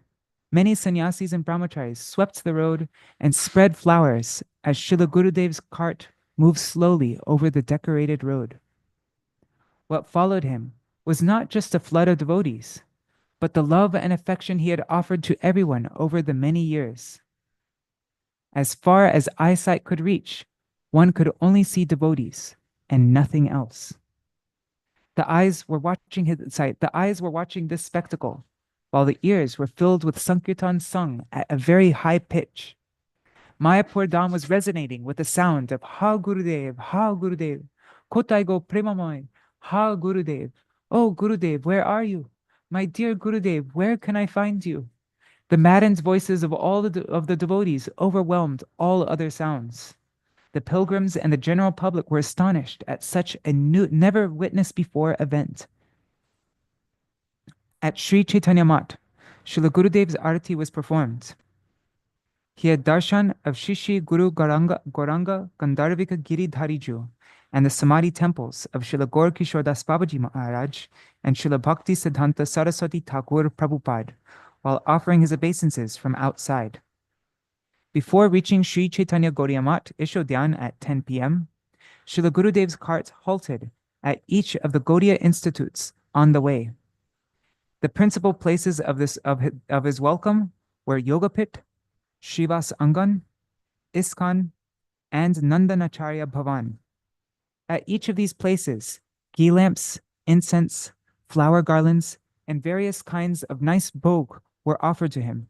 many sannyasis and brahmacharis swept the road and spread flowers as Srila Gurudev's cart moved slowly over the decorated road. What followed him was not just a flood of devotees, but the love and affection he had offered to everyone over the many years. As far as eyesight could reach, one could only see devotees and nothing else. The eyes were watching this spectacle, while the ears were filled with Sankirtan sung at a very high pitch. Māyāpur-dhāma was resonating with the sound of Ha Gurudev, Kotai go Premamai, Ha Gurudev, Oh Gurudev, where are you? My dear Gurudev, where can I find you? The maddened voices of all of the devotees overwhelmed all other sounds. The pilgrims and the general public were astonished at such a never witnessed before event. At Sri Chaitanya Maṭh, Srila Gurudev's arati was performed. He had darshan of Shishi Guru Gauranga Gandharvika Giri Dhariju and the Samādhi temples of Srila Gaur Kishore Das Babaji Maharaj and Srila Bhakti Siddhanta Saraswati Thakur Prabhupada, while offering his obeisances from outside. Before reaching Sri Chaitanya Gauriya Maṭh Ishodyan at 10 p.m., Srila Gurudev's cart halted at each of the Gaudiya institutes on the way. The principal places of his welcome were Yogapit, Śrīvāsa Aṅgana, ISKCON, and Nandanacharya Bhavan. At each of these places, ghee lamps, incense, flower garlands, and various kinds of nice bhog were offered to him.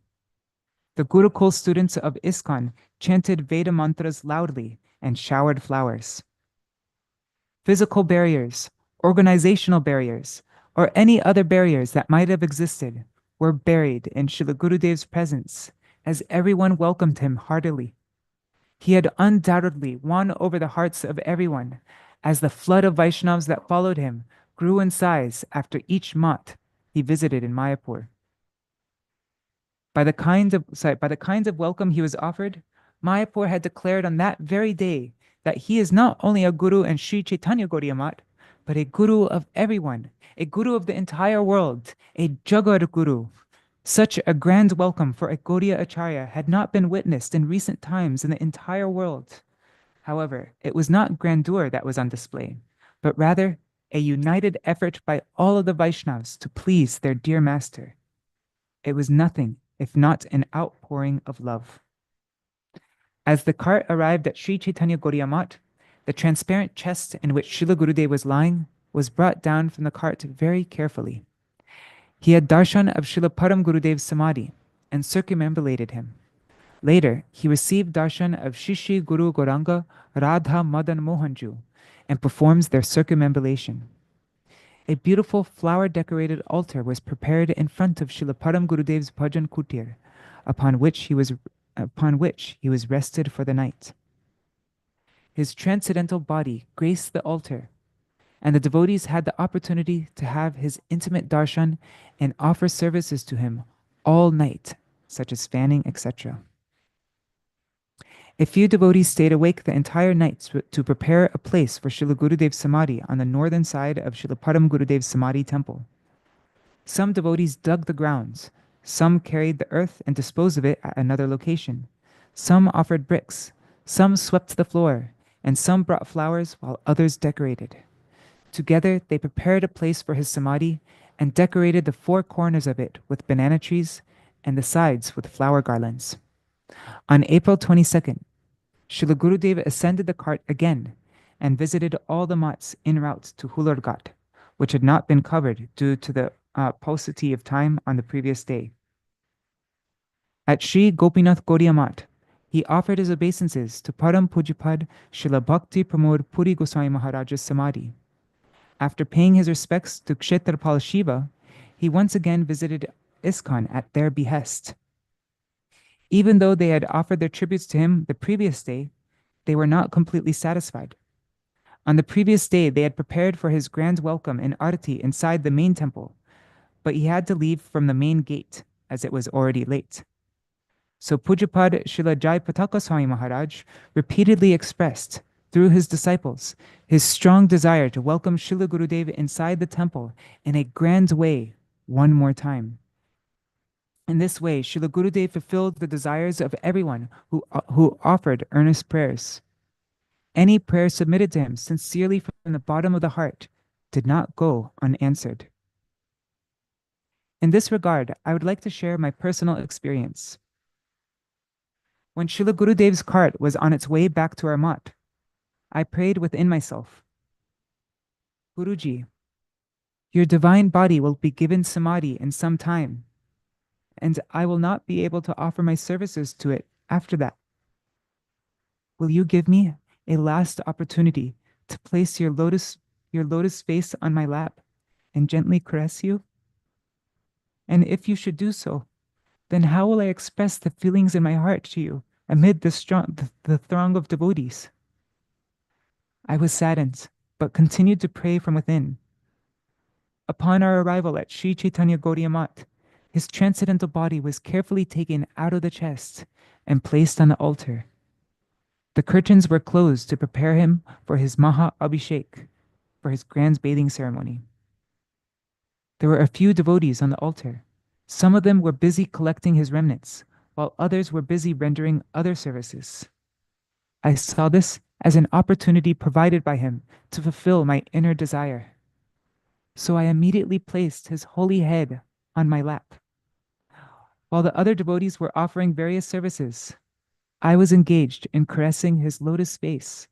The Gurukul students of ISKCON chanted Veda mantras loudly and showered flowers. Physical barriers, organizational barriers, or any other barriers that might have existed were buried in Srila Gurudev's presence as everyone welcomed him heartily. He had undoubtedly won over the hearts of everyone as the flood of Vaishnavas that followed him grew in size after each Maṭh he visited in Mayapur. By the kind of welcome he was offered, Mayapur had declared on that very day that he is not only a guru and Sri Chaitanya Gaudiya Math, but a guru of everyone, a guru of the entire world, a Jagat Guru. Such a grand welcome for a Gaudiya Acharya had not been witnessed in recent times in the entire world. However, it was not grandeur that was on display, but rather a united effort by all of the Vaishnavas to please their dear master. It was nothing if not an outpouring of love. As the cart arrived at Sri Chaitanya Gaudiya Math, the transparent chest in which Srila Gurudev was lying was brought down from the cart very carefully. He had darshan of Srila Param Gurudev's Samādhi and circumambulated him. Later, he received darshan of Shishi Guru Gauranga Radha Madan Mohanju and performs their circumambulation. A beautiful flower-decorated altar was prepared in front of Srila Param Gurudev's Bhajan Kutir, upon which he was rested for the night. His transcendental body graced the altar, and the devotees had the opportunity to have his intimate darshan and offer services to him all night, such as fanning, etc. A few devotees stayed awake the entire night to prepare a place for Srila Gurudev's Samādhi on the northern side of Srila Param Gurudev's Samādhi temple. Some devotees dug the grounds, some carried the earth and disposed of it at another location, some offered bricks, some swept the floor, and some brought flowers while others decorated. Together they prepared a place for his Samādhi and decorated the four corners of it with banana trees and the sides with flower garlands. On April 22nd, Srila Gurudev ascended the cart again and visited all the mats en route to Hulurghat, which had not been covered due to the paucity of time on the previous day. At Sri Gopinath Gaudiya Math, he offered his obeisances to Param Pujapad Śrīla Bhakti Pramod Puri Gosvāmī Mahārāja's Samādhi. After paying his respects to Kshetrapal Shiva, he once again visited ISKCON at their behest. Even though they had offered their tributes to him the previous day, they were not completely satisfied. On the previous day, they had prepared for his grand welcome in Arati inside the main temple, but he had to leave from the main gate as it was already late. So Pujapad Śrīla Jai Pataka Swami Maharaj repeatedly expressed, through his disciples, his strong desire to welcome Srila Gurudev inside the temple in a grand way one more time. In this way, Srila Gurudev fulfilled the desires of everyone who offered earnest prayers. Any prayer submitted to him sincerely from the bottom of the heart did not go unanswered. In this regard, I would like to share my personal experience. When Srila Gurudev's cart was on its way back to our Maṭh, I prayed within myself, Guruji, your divine body will be given Samādhi in some time, and I will not be able to offer my services to it after that. Will you give me a last opportunity to place your lotus face on my lap and gently caress you? And if you should do so, then how will I express the feelings in my heart to you amid the throng of devotees? I was saddened, but continued to pray from within. Upon our arrival at Sri Chaitanya Gaudiya Math, his transcendental body was carefully taken out of the chest and placed on the altar. The curtains were closed to prepare him for his Maha Abhishek, for his grand bathing ceremony. There were a few devotees on the altar. Some of them were busy collecting his remnants, while others were busy rendering other services. I saw this as an opportunity provided by him to fulfill my inner desire. So I immediately placed his holy head on my lap. While the other devotees were offering various services, I was engaged in caressing his lotus face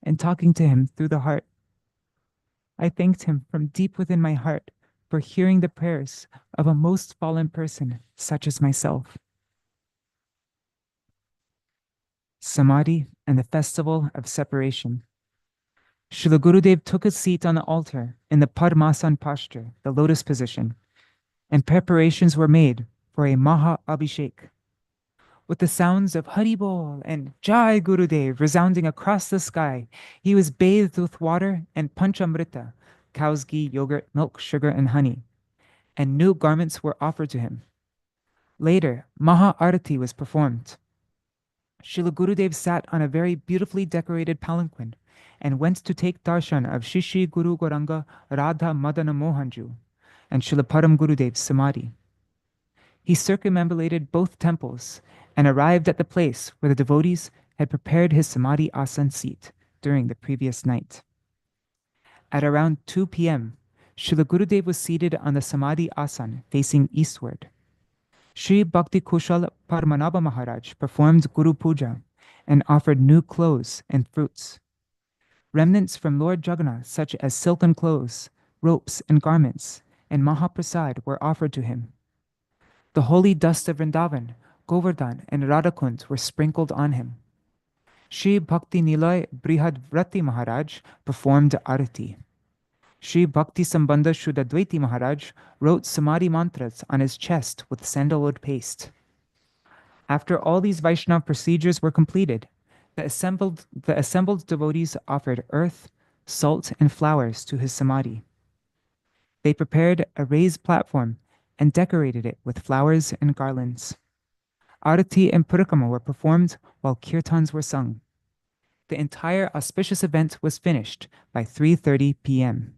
and talking to him through the heart. I thanked him from deep within my heart for hearing the prayers of a most fallen person such as myself. Samādhi and the festival of separation. Srila Gurudev took a seat on the altar in the Padmasana posture, the lotus position, and preparations were made for a Maha Abhishek. With the sounds of Hari Bol and Jai Gurudev resounding across the sky, he was bathed with water and Panchamrita, cow's ghee, yogurt, milk, sugar, and honey, and new garments were offered to him. Later, Maha Arati was performed. Srila Gurudev sat on a very beautifully decorated palanquin and went to take darshan of Shri Guru Gauranga Radha Madana Mohanju and Srila Param Gurudev's Samādhi. He circumambulated both temples and arrived at the place where the devotees had prepared his Samādhi asana seat during the previous night. At around 2 p.m., Srila Gurudev was seated on the Samādhi asana facing eastward. Sri Bhakti Kushal Padmanabha Mahārāja performed Guru Puja and offered new clothes and fruits. Remnants from Lord Jagannath, such as silken clothes, ropes, and garments, and Mahaprasad were offered to him. The holy dust of Vrindavan, Govardhan, and Radhakund were sprinkled on him. Sri Bhakti Nilay Brihad Vrati Maharaj performed Arati. Sri Bhakti Sambandha Shuddha-dvaiti Maharaj wrote Samādhi mantras on his chest with sandalwood paste. After all these Vaishnava procedures were completed, the assembled devotees offered earth, salt, and flowers to his Samādhi. They prepared a raised platform and decorated it with flowers and garlands. Arati and Parikrama were performed while kirtans were sung. The entire auspicious event was finished by 3:30 p.m.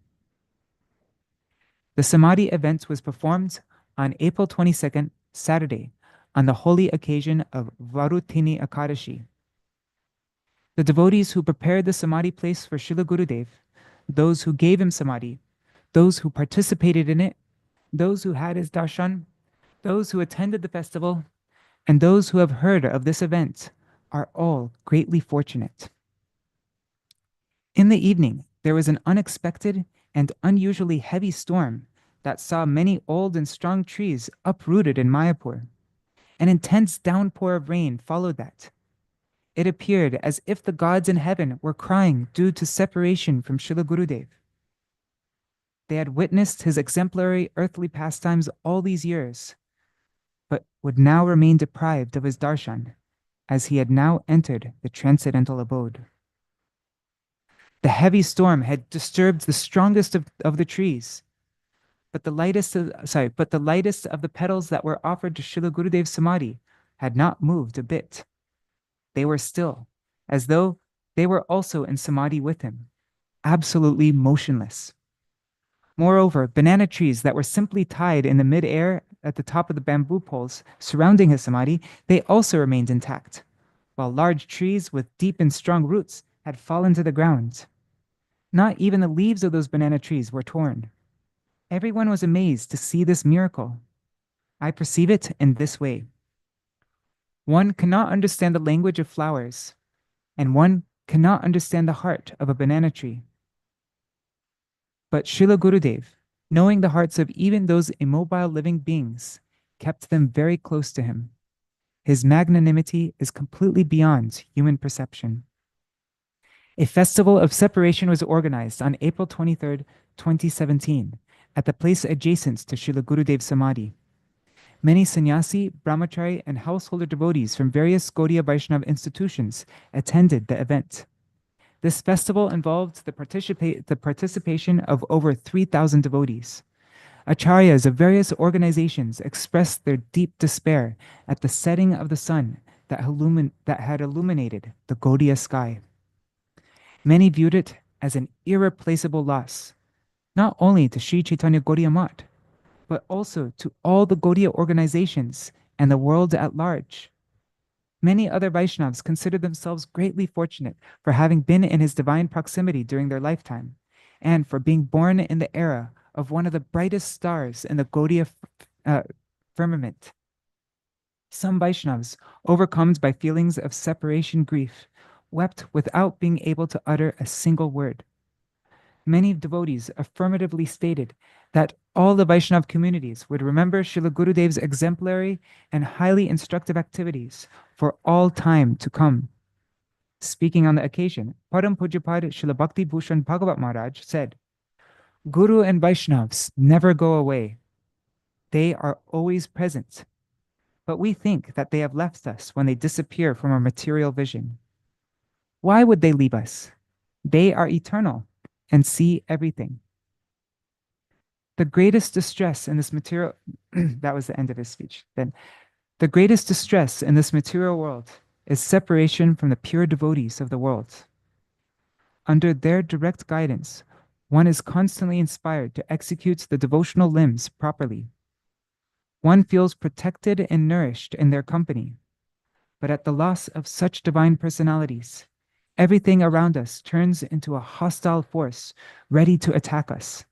The Samādhi event was performed on April 22nd, Saturday, on the holy occasion of Varutini Akadashi. The devotees who prepared the Samādhi place for Srila Gurudev, those who gave him Samādhi, those who participated in it, those who had his darshan, those who attended the festival, and those who have heard of this event are all greatly fortunate. In the evening, there was an unexpected and unusually heavy storm that saw many old and strong trees uprooted in Mayapur. An intense downpour of rain followed that. It appeared as if the gods in heaven were crying due to separation from Srila Gurudev. They had witnessed his exemplary earthly pastimes all these years, but would now remain deprived of his darshan, as he had now entered the transcendental abode. The heavy storm had disturbed the strongest of the trees, but the lightest of the petals that were offered to Srila Gurudev's Samādhi had not moved a bit. They were still, as though they were also in Samādhi with him, absolutely motionless. Moreover, banana trees that were simply tied in the mid-air at the top of the bamboo poles surrounding his Samādhi, they also remained intact, while large trees with deep and strong roots had fallen to the ground. Not even the leaves of those banana trees were torn. Everyone was amazed to see this miracle. I perceive it in this way. One cannot understand the language of flowers, and one cannot understand the heart of a banana tree. But Srila Gurudev, knowing the hearts of even those immobile living beings, kept them very close to him. His magnanimity is completely beyond human perception. A festival of separation was organized on April 23rd, 2017, at the place adjacent to Srila Gurudev's Samādhi. Many sannyasi, brahmachari, and householder devotees from various Gaudiya Vaishnava institutions attended the event. This festival involved the participation of over 3,000 devotees. Acharyas of various organizations expressed their deep despair at the setting of the sun that had illuminated the Gaudiya sky. Many viewed it as an irreplaceable loss, not only to Sri Chaitanya Gaudiya Maṭh, but also to all the Gaudiya organizations and the world at large. Many other Vaishnavas considered themselves greatly fortunate for having been in his divine proximity during their lifetime, and for being born in the era of one of the brightest stars in the Gaudiya firmament. Some Vaishnavas, overcome by feelings of separation grief, wept without being able to utter a single word. Many devotees affirmatively stated that all the Vaishnav communities would remember Srila Gurudev's exemplary and highly instructive activities for all time to come. Speaking on the occasion, Param Pujapad Srila Bhakti Bhushan Bhagavat Maharaj said, Guru and Vaishnavs never go away. They are always present. But we think that they have left us when they disappear from our material vision. Why would they leave us? They are eternal and see everything. The greatest distress in this material, that was the end of his speech. Then, the greatest distress in this material world is separation from the pure devotees of the world. Under their direct guidance, one is constantly inspired to execute the devotional limbs properly. One feels protected and nourished in their company. But at the loss of such divine personalities, everything around us turns into a hostile force ready to attack us.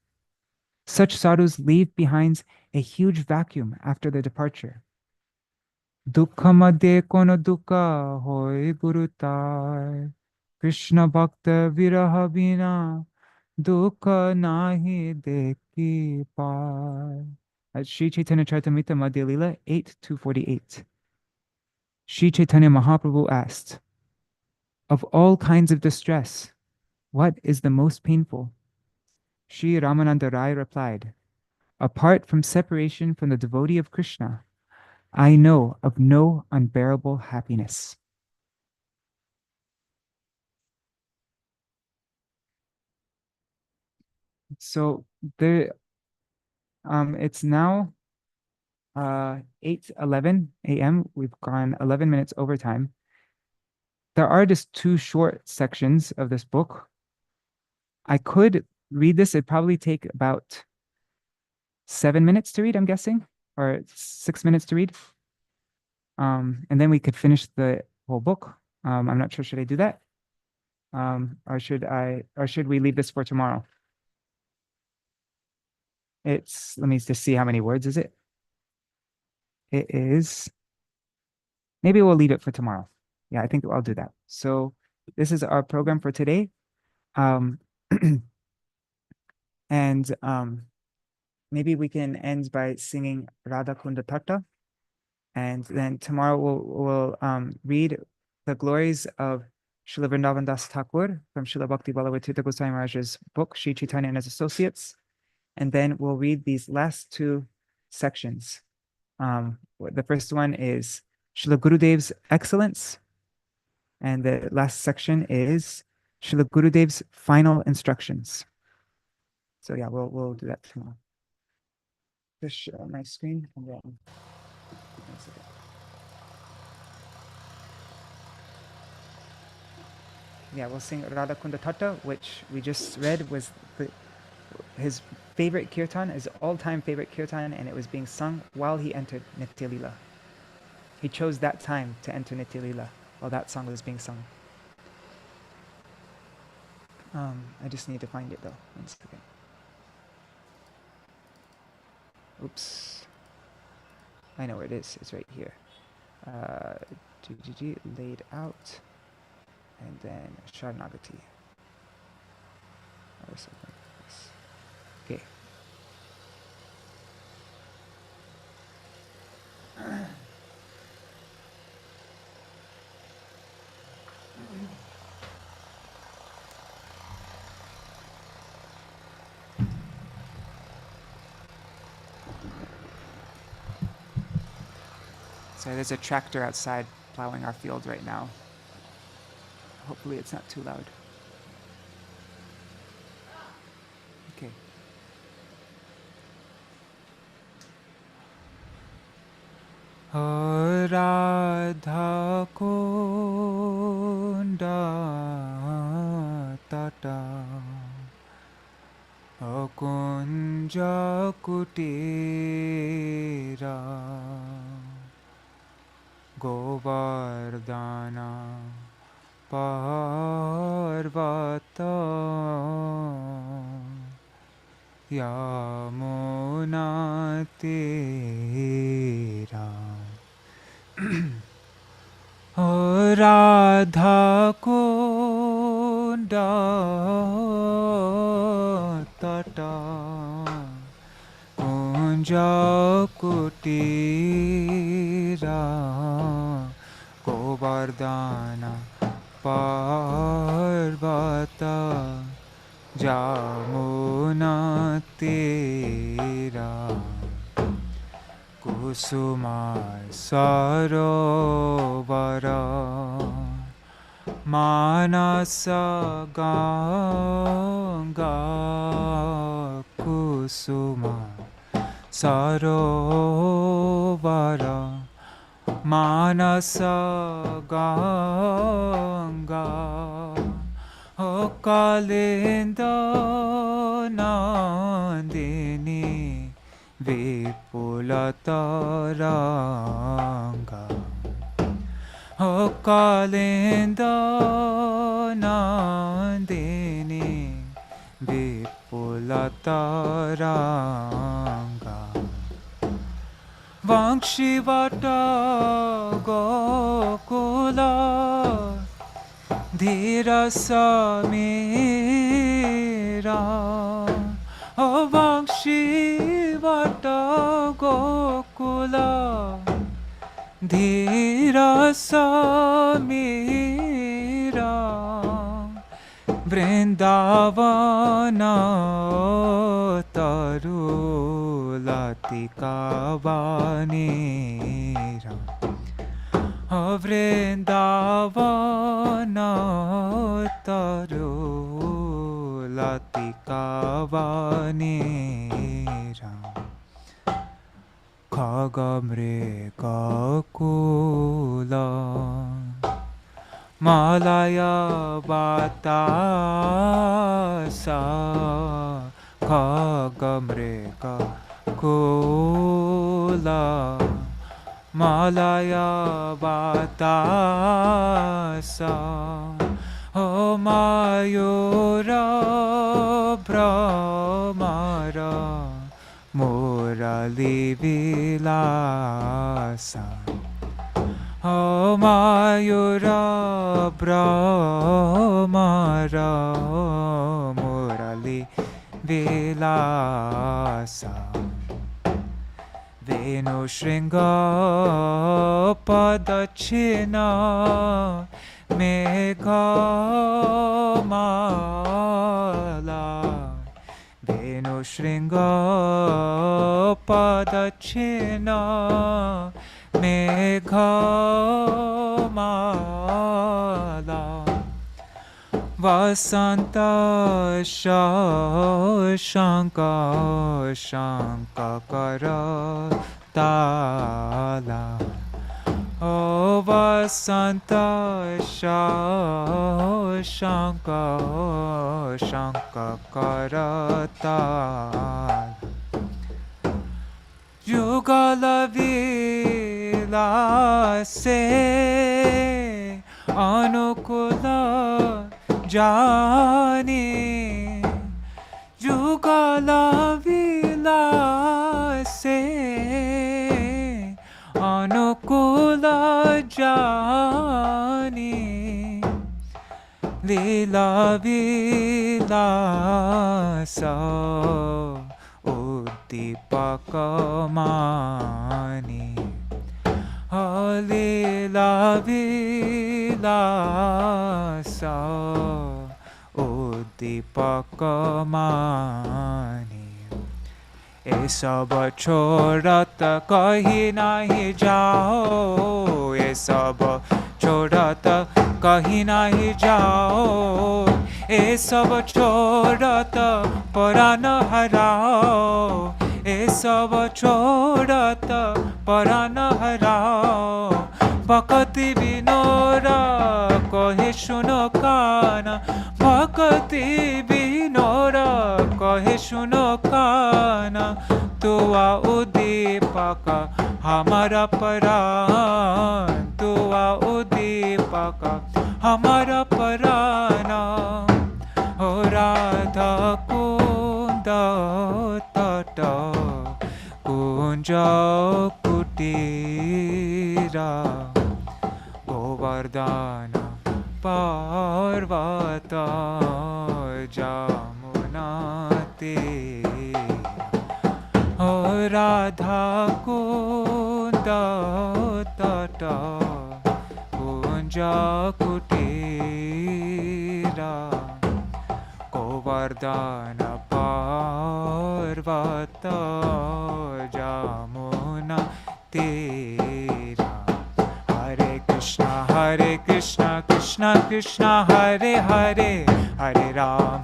Such sadhus leave behind a huge vacuum after their departure. Dukkha madhe kono dukkha hoy gurutar, Krishna bhakta viraha vina, dukkha nahi dekhi par. Sri Chaitanya Charitamrita Nitya-līlā 8-248. Sri Chaitanya Mahaprabhu asked, of all kinds of distress, what is the most painful? Sri Ramananda Rai replied, apart from separation from the devotee of Krishna, I know of no unbearable happiness. So there, it's now 8:11 a.m. We've gone 11 minutes over time. There are just two short sections of this book. I could read this. It'd probably take about 7 minutes to read, I'm guessing, or 6 minutes to read. And then we could finish the whole book. I'm not sure, should I do that? Or should we leave this for tomorrow? Let me just see how many words is it. It is, maybe we'll leave it for tomorrow. Yeah, I think I'll do that. So this is our program for today. And maybe we can end by singing Radha Kunda Tata. And then tomorrow we'll read the glories of Srila Vrindavan Das Thakur from Śrīla Bhakti Ballabha Tīrtha Gosvāmī Mahārāja's book, Sri Chaitanya and His Associates. And then we'll read these last two sections. The first one is Srila Gurudev's Excellence. And the last section is Srila Gurudev's Final Instructions. So yeah, we'll do that tomorrow. Just share my screen and then. Yeah, we'll sing Radha Kunda Tata, which we just read was his favorite kirtan, his all-time favorite kirtan, and it was being sung while he entered Nitya-līlā. He chose that time to enter Nitya-līlā while that song was being sung. I just need to find it though. 1 second. Oops. I know where it is. It's right here. Laid out. And then Sharanagati. Or something like this. Okay. So there's a tractor outside plowing our field right now. Hopefully it's not too loud. Okay. Radha Kunda Tata Akunja Kutira Govardhana Parvata Yamuna Tira Radha Kunda Tata kutira Govardhana Parvata Jamuna Tira Kusuma Sarovara Manasa Ganga Kusuma Sarovara Manasa Ganga Kalinda Nandini Vipulataranga Kalinda Nandini Vipulataranga Vaṅkṣivata Gokula Dhira Samira Vaṅkṣivata Gokula Dhira Samira Vrindavana Tarulatika Vanira Vrindavana Tarulatika Vanira Khagamrika Kula Malaya Batasa Khagamrika Kula Malaya Batasa O Mayura Brahmara Murali Vilasa O Mayura Brahmara Murali Vilasa Venu Shringa Padachina Meghamala Venu Shringa Padachina Meghamala Vasanta Shanka Kara Tala O Vasanta Shanka Kara Tala Yugala Vilase Anukula Jani Yugala Vilase Anukula Jani Lila Vilasa Udipakamani Lila Vilasa Udipakamani ये सब छोड़त कहीं नहीं जाओ ये सब छोड़त कहीं नहीं जाओ ये सब छोड़त परान हराओ ये सब छोड़त परान हराओ भक्ति विनोरा कहे सुनो काना भक्ति विनोरा कहे सुनो काना तुआ उदीपक हमारा परान तुआ उदीपक हमारा पराना हो राधा कुंद तट कुंज कुटीरा गोवर्धन पर्वत जमुना तीरा Radha Kunda Tata Kunja Kutira Govardhana Parvata Jamuna Tira. Hare Krishna Krishna Krishna Hare Hare, Hare Ram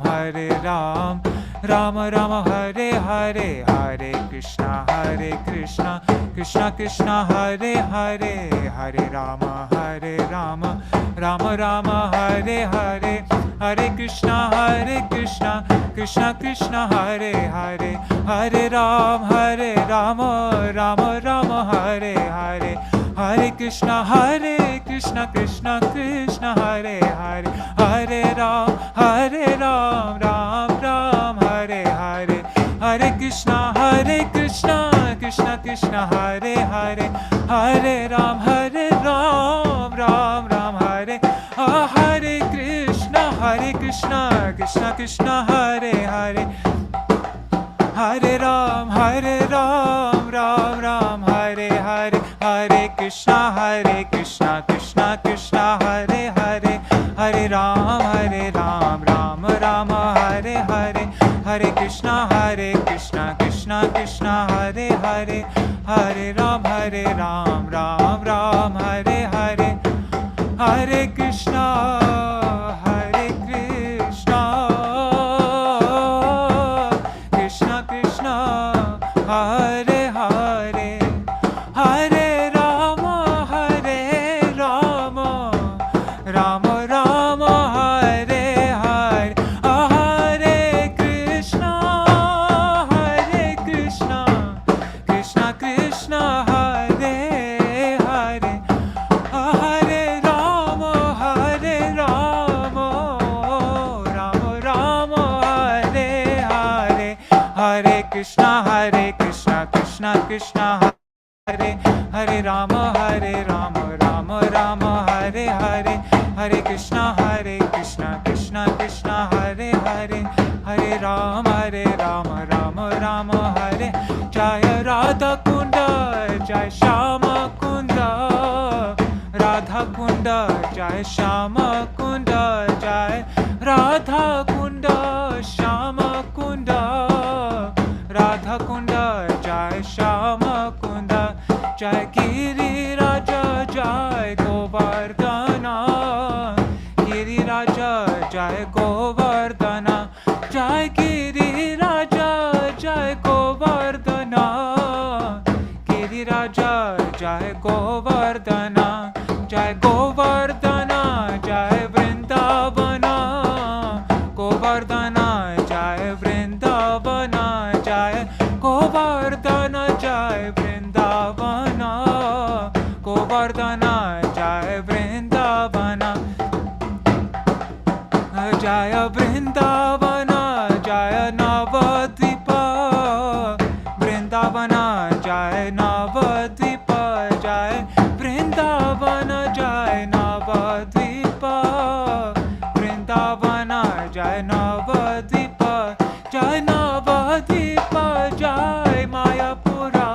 Ram Ram Hare Hare, Hare Krishna Krishna Krishna Hare Hare, Hare Rama Rama Rama Hare Hare, Hare Krishna Krishna Krishna Hare Hare, Hare Ram Rama Rama Hare Hare, Hare Krishna Krishna Krishna Hare Hare, Hare Ram Ram Ram Hare Hare, Hare Krishna Krishna Krishna Hare Hare, Hare Ram Ram Ram Hare, Hare Krishna Krishna Krishna Hare Hare, Hare Ram Ram Ram Hare Hare, Hare Krishna Krishna Krishna Hare Hare, Hare Ram Ram Ram Hare Hare, Hare Krishna Krishna Krishna Hare Hare, Hare Ram Ram Ram Hare Hare, Hare Krishna Krishna Krishna Hare Hare, Hare Rama Rama Rama Hare Hare, Hare Krishna Krishna Krishna Hare Hare, Hare Rama Rama Rama Hare Hare, Hare Krishna Krishna Krishna Hare Hare Rama Rama Rama Hare Hare, Hare Krishna Krishna Krishna Hare Hare, Hare Rama Rama Rama Hare. Jaya Radha Kunda Jai Shama Kunda, Radha Kunda Jai Shama Kunda, Jai Radha Kunda Shama Kunda, Radha Kunda Jai Shama Kunda, Jai Giri Raja Jai Govardhana, Giri Raja Jai Govardhana, Jai Giri Raja Jai Govardhana, Giri Raja Jai Govardhana, Jai Govardhana Jai Vrindavana, Govardhana Jai Vrindavana, Jai Govardhana Jai Vrindavana, Govardhana Jai Vrindavana, Jaya Vrindavana Jaya Navadvipa, Vrindavana Jaya Navadvipa, Jaya Vrindavana Jaya Navadvipa, Vrindavana Jaya Navadvipa, Jaya Navadvipa Jaya Māyāpura,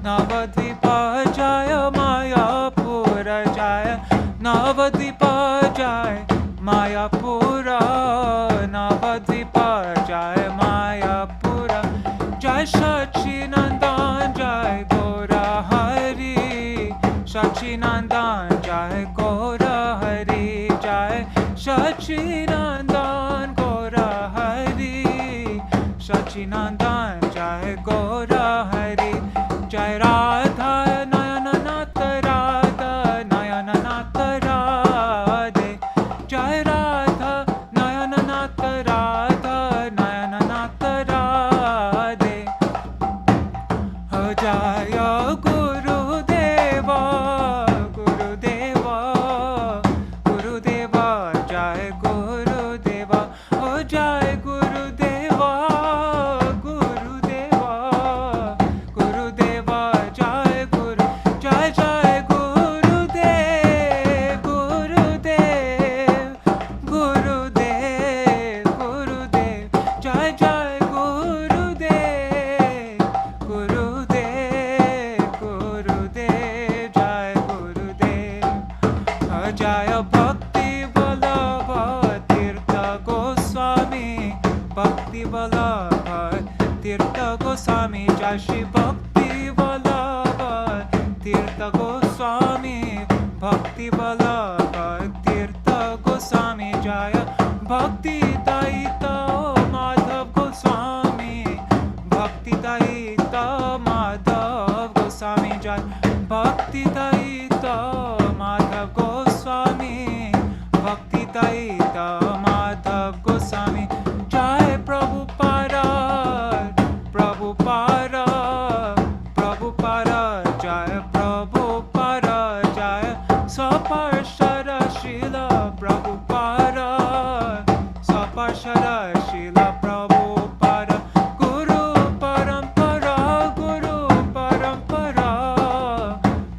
Navadvipa Jaya Māyāpura, Jaya Navadvipa Jaya Māyāpura, Navadvipa Jaya Māyāpura, Jai Sachinandan Jai Gora Hari, Sachinandan Jai Gora Hari, Jai Sachinandan Gora Hari, Sachinandan Jai Gora Hari, Jai Radha Nayananatha Radha Nayananatha Radhe, Jai Radha Nayananatha Radha Nayananatha Radhe, Jaya Guru Deva Tīrtha Gosvāmī, Bhakti Ballabha Tīrtha Gosvāmī Jaya, Bhakti Daita Madhav Gosvāmī, Bhakti Daita Madhav Gosvāmī Jaya, Bhakti Daita Madhav Gosvāmī, Bhakti Daita Madhav Gosvāmī Jaya, Prabhupada, Prabhupada, Prabhupada Jaya, Prabhupada Jaya, Saparshada Śrīla Prabhupada, Saparshada Śrīla Prabhupada, Guru Parampara, Guru Parampara,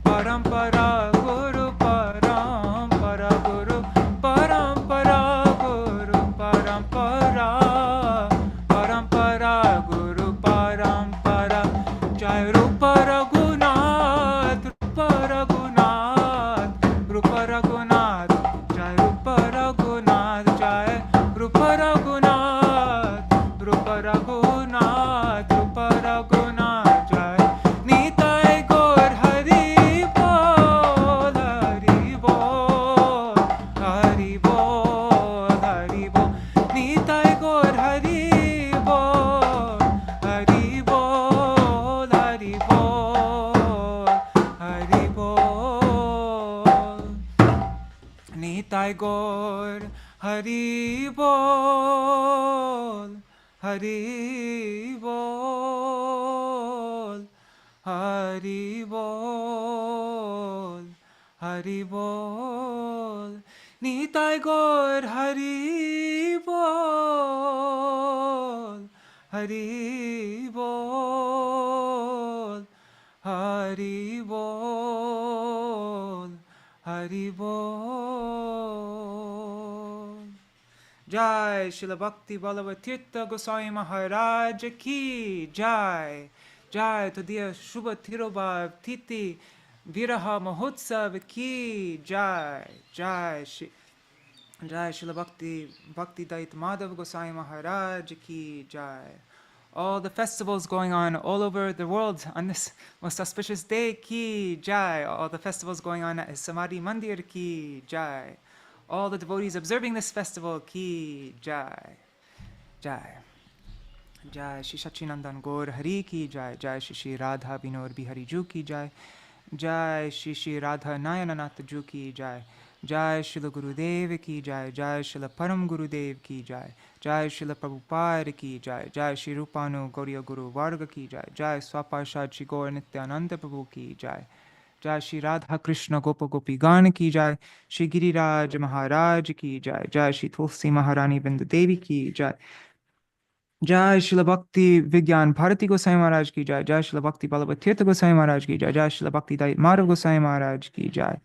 Parampara, Guru Parampara, Guru Parampara, Guru Parampara, Parampara, Guru Parampara, Jai Rupa Raghunath, Rupa Raghunath, Rupa Raghunath, Jai Rupa Raghunath, Jai Rupa Raghunath, Rupa Raghunath, Rupa Raghunath, Jai Nitai Gaur Hari Bol, Hari Bol, Hari Bol, Hari Bol, Nitai Gaur Hari Bol, Hari Bol, Hari Bol, Hari Bol, Nitai Gaur Hari Bol, Hari Bol, Hari Bol, Hari Bol, Nitai Gaur Hari Bol, Hari Bol, Hari Bol, Hari Bol. Jai Śrīla Bhakti Ballabha Tīrtha Gosvāmī Mahārāja ki Jai. Jai to dia Shubha Tirobhav Titi Viraha Mahotsav ki Jai. Jai Śrīla Bhakti Daita Madhav Gosvāmī Mahārāja ki Jai. All the festivals going on all over the world on this most auspicious day ki Jai. All the festivals going on at Samādhi Mandir ki Jai. All the devotees observing this festival ki Jai. Jai. Jai Shri Sachinandan Gaur Hari ki Jai. Jai Shri Radha Vinod Bihari Ju ki Jai. Jai Shri Radha Nayananath Ju ki Jai. Jai Srila Gurudev ki Jai. Jai Srila Param Gurudev ki Jai. Jai Srila Prabhupada ki Jai. Jai Shri Rupanu Gauriya Guru Varga ki Jai. Jai Swaparshad Shri Gaur Nityananda Prabhu ki Jai. Jai Shri Radha Krishna Gopa Gopi Gan ki Jai. Shri Giriraj Maharaj ki Jai. Jai Shri Tulsi Maharani Bindu Devi ki Jai. Jai Śrīla Bhakti Vigyan Bharati Goswami Maharaj ki Jai. Jai Śrīla Bhakti Ballabha Tīrtha Gosvāmī Mahārāja ki Jai. Jai Śrīla Bhakti Madhav Goswami Maharaj ki Jai.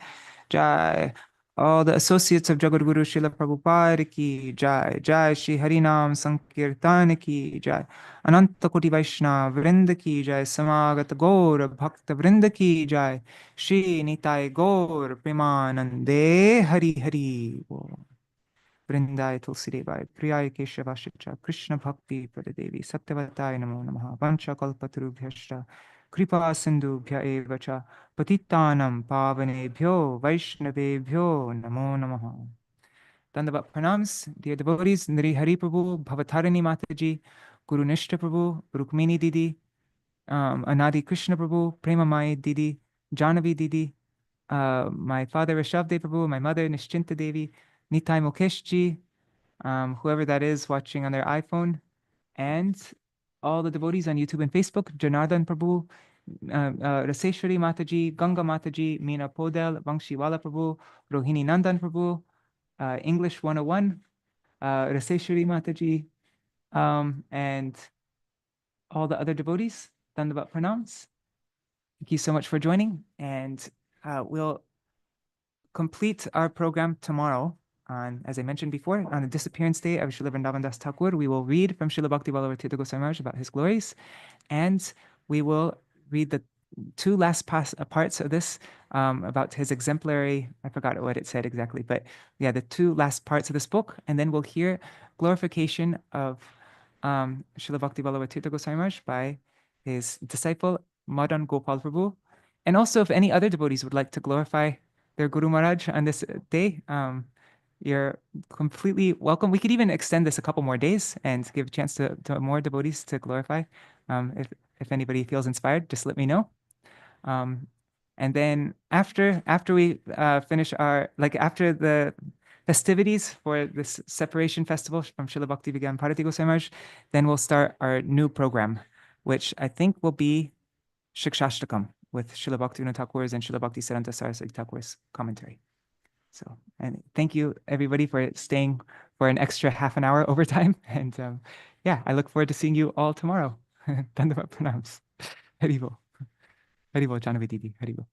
Jai. All the associates of Jagadguru Srila Prabhupada ki Jai. Jai Shri Harinam Sankirtan ki Jai. Ananta Koti Vaishnava Vrinda ki Jai. Samagata Gaur Bhakta Vrinda ki Jai. Shri Nitai Gaur Premanande Hari Hari. Vrindai Tulsidevai, Priyai Keshavashicha, Krishna Bhakti Pradadevi, Satyavatai Namo Namaha, Vancha Kalpatarubhyashta, Kripa Sindhubhya Evacha, Patitanam Pavanebhyo, Vaishnavebhyo Namo Namaha. Dandavat pranams, dear devotees, Nri Hari Prabhu, Bhavatarani Mataji, Guru Nishta Prabhu, Rukmini Didi, Anadi Krishna Prabhu, Prema Mai Didi, Janavi Didi, my father Rishabdev Prabhu, my mother Nischinta Devi, Nitai Mukeshji, whoever that is watching on their iPhone, and all the devotees on YouTube and Facebook, Janardhan Prabhu, Raseshwari Mataji, Ganga Mataji, Meena Podel, Vangshiwala Prabhu, Rohini Nandan Prabhu, English 101, Raseshwari Mataji, and all the other devotees. Dandavat pranams. Thank you so much for joining, and we'll complete our program tomorrow. As I mentioned before, on the disappearance day of Srila Vrindavan Das Thakur, we will read from Śrīla Bhakti Ballabha Tīrtha Gosvāmī Mahārāja about his glories, and we will read the two last parts of this about his exemplary, I forgot what it said exactly, but yeah, the two last parts of this book, and then we'll hear glorification of Śrīla Bhakti Ballabha Tīrtha Gosvāmī Mahārāja by his disciple Madan Gopal Prabhu, And also, if any other devotees would like to glorify their Guru Maharaj on this day, you're completely welcome. We could even extend this a couple more days and give a chance to more devotees to glorify. If anybody feels inspired, just let me know. And then after we finish after the festivities for this separation festival from Śrīla Bhakti Ballabha Gosvāmī Mahārāja, then we'll start our new program, which I think will be Shikshashtakam with Śrīla Bhaktivinoda Thakur's and Śrīla Bhaktisiddhanta Saraswati Thakur's commentary. So, and thank you everybody for staying for an extra half an hour overtime. And yeah, I look forward to seeing you all tomorrow. Dandavat pranams. Haribol. Haribol, Janavi Didi. Haribol.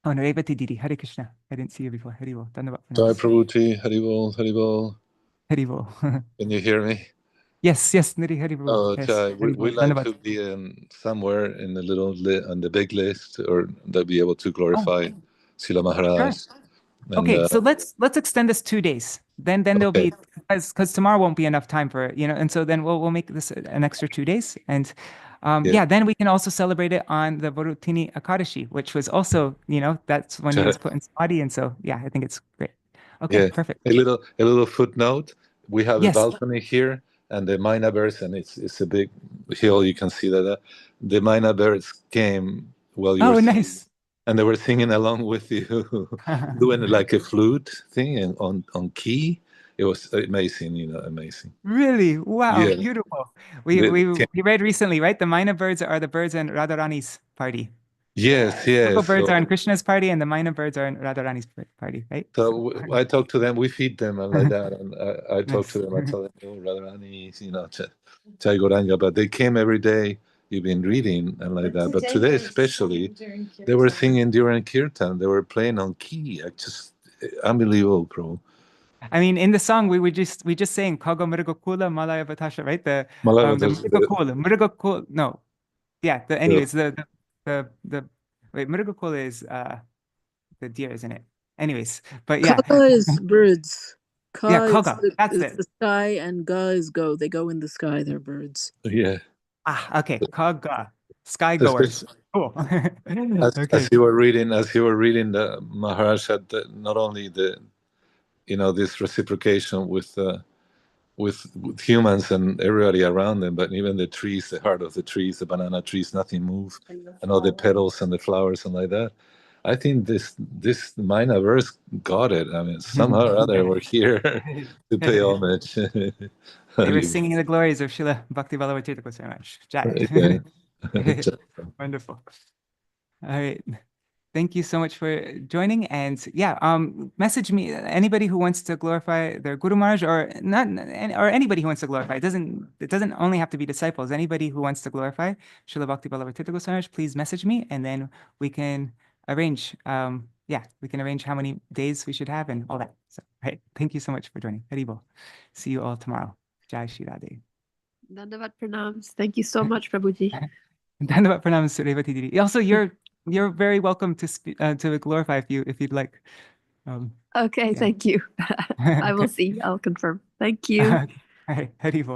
Oh, Narevati Didi. Hare Krishna. I didn't see you before. Haribol. Dandavat Jai pranams. Prabhuji, Haribol, Haribol. Haribol. Can you hear me? Yes, Nidhi Haribol. Oh, Yes. Jai. We like to be somewhere in the on the big list, or to be able to glorify Śrīla Maharaj. Sure. Okay, so let's extend this 2 days. Then there'll be, because tomorrow won't be enough time for, and so then we'll make this an extra 2 days. And yeah, then we can also celebrate it on the Varutini Akadashi, which was also, that's when he was put in Samādhi. And so, yeah, I think it's great. Okay, perfect. A little footnote. We have a balcony here, and the Maina birds, and it's a big hill. You can see that the Maina birds came while you were nice. And they were singing along with you, doing like a flute thing and on key. It was amazing, amazing. Really? Wow, beautiful. We read recently, right? The Maina birds are the birds in Radharani's party. Yes. The birds are in Krishna's party, and the Maina birds are in Radharani's party, right? So I talk to them, we feed them and like that, and I talk to them, I tell them, Radharani, Jai Gauranga, but they came every day. You've been reading and like that, but today especially, they were singing during Kirtan. They were playing on key. Just unbelievable, bro. I mean, in the song we just sang Kaga Mriga Kula Malaya Batasha, right? The Mriga Kula. No, yeah. Anyways, the wait, Mriga Kula is the deer, isn't it? Anyways, but yeah. Kaga is birds. Kaga. That's it. The sky, and ga is go. They go in the sky. They're birds. Yeah. Okay. Kaga. Sky goers. Cool. As you were reading, the Maharaj had not only this reciprocation with humans and everybody around them, but even the trees, the heart of the trees, the banana trees, nothing moves, and all the petals and the flowers and like that. I think this Maina verse got it. I mean, somehow or other we're here to pay homage. They were singing the glories of Śrīla Bhakti Ballabha Tīrtha Gosvāmī Mahārāja. Wonderful. All right. Thank you so much for joining. And yeah, message me, anybody who wants to glorify their Guru Maharaj, or anybody who wants to glorify. It doesn't only have to be disciples. Anybody who wants to glorify Śrīla Bhakti Ballabha Tīrtha Gosvāmī Mahārāja, please message me, and then we can arrange. We can arrange how many days we should have and all that. So, right. Thank you so much for joining. Haribol. See you all tomorrow. Jai Shri Radhe. Dandavat pranams. Thank you so much, Prabhuji. Dandavat pranams, Revati Didi. Also, you're very welcome to glorify if you'd like. Okay, thank you. I will see. I'll confirm. Thank you. Haribol.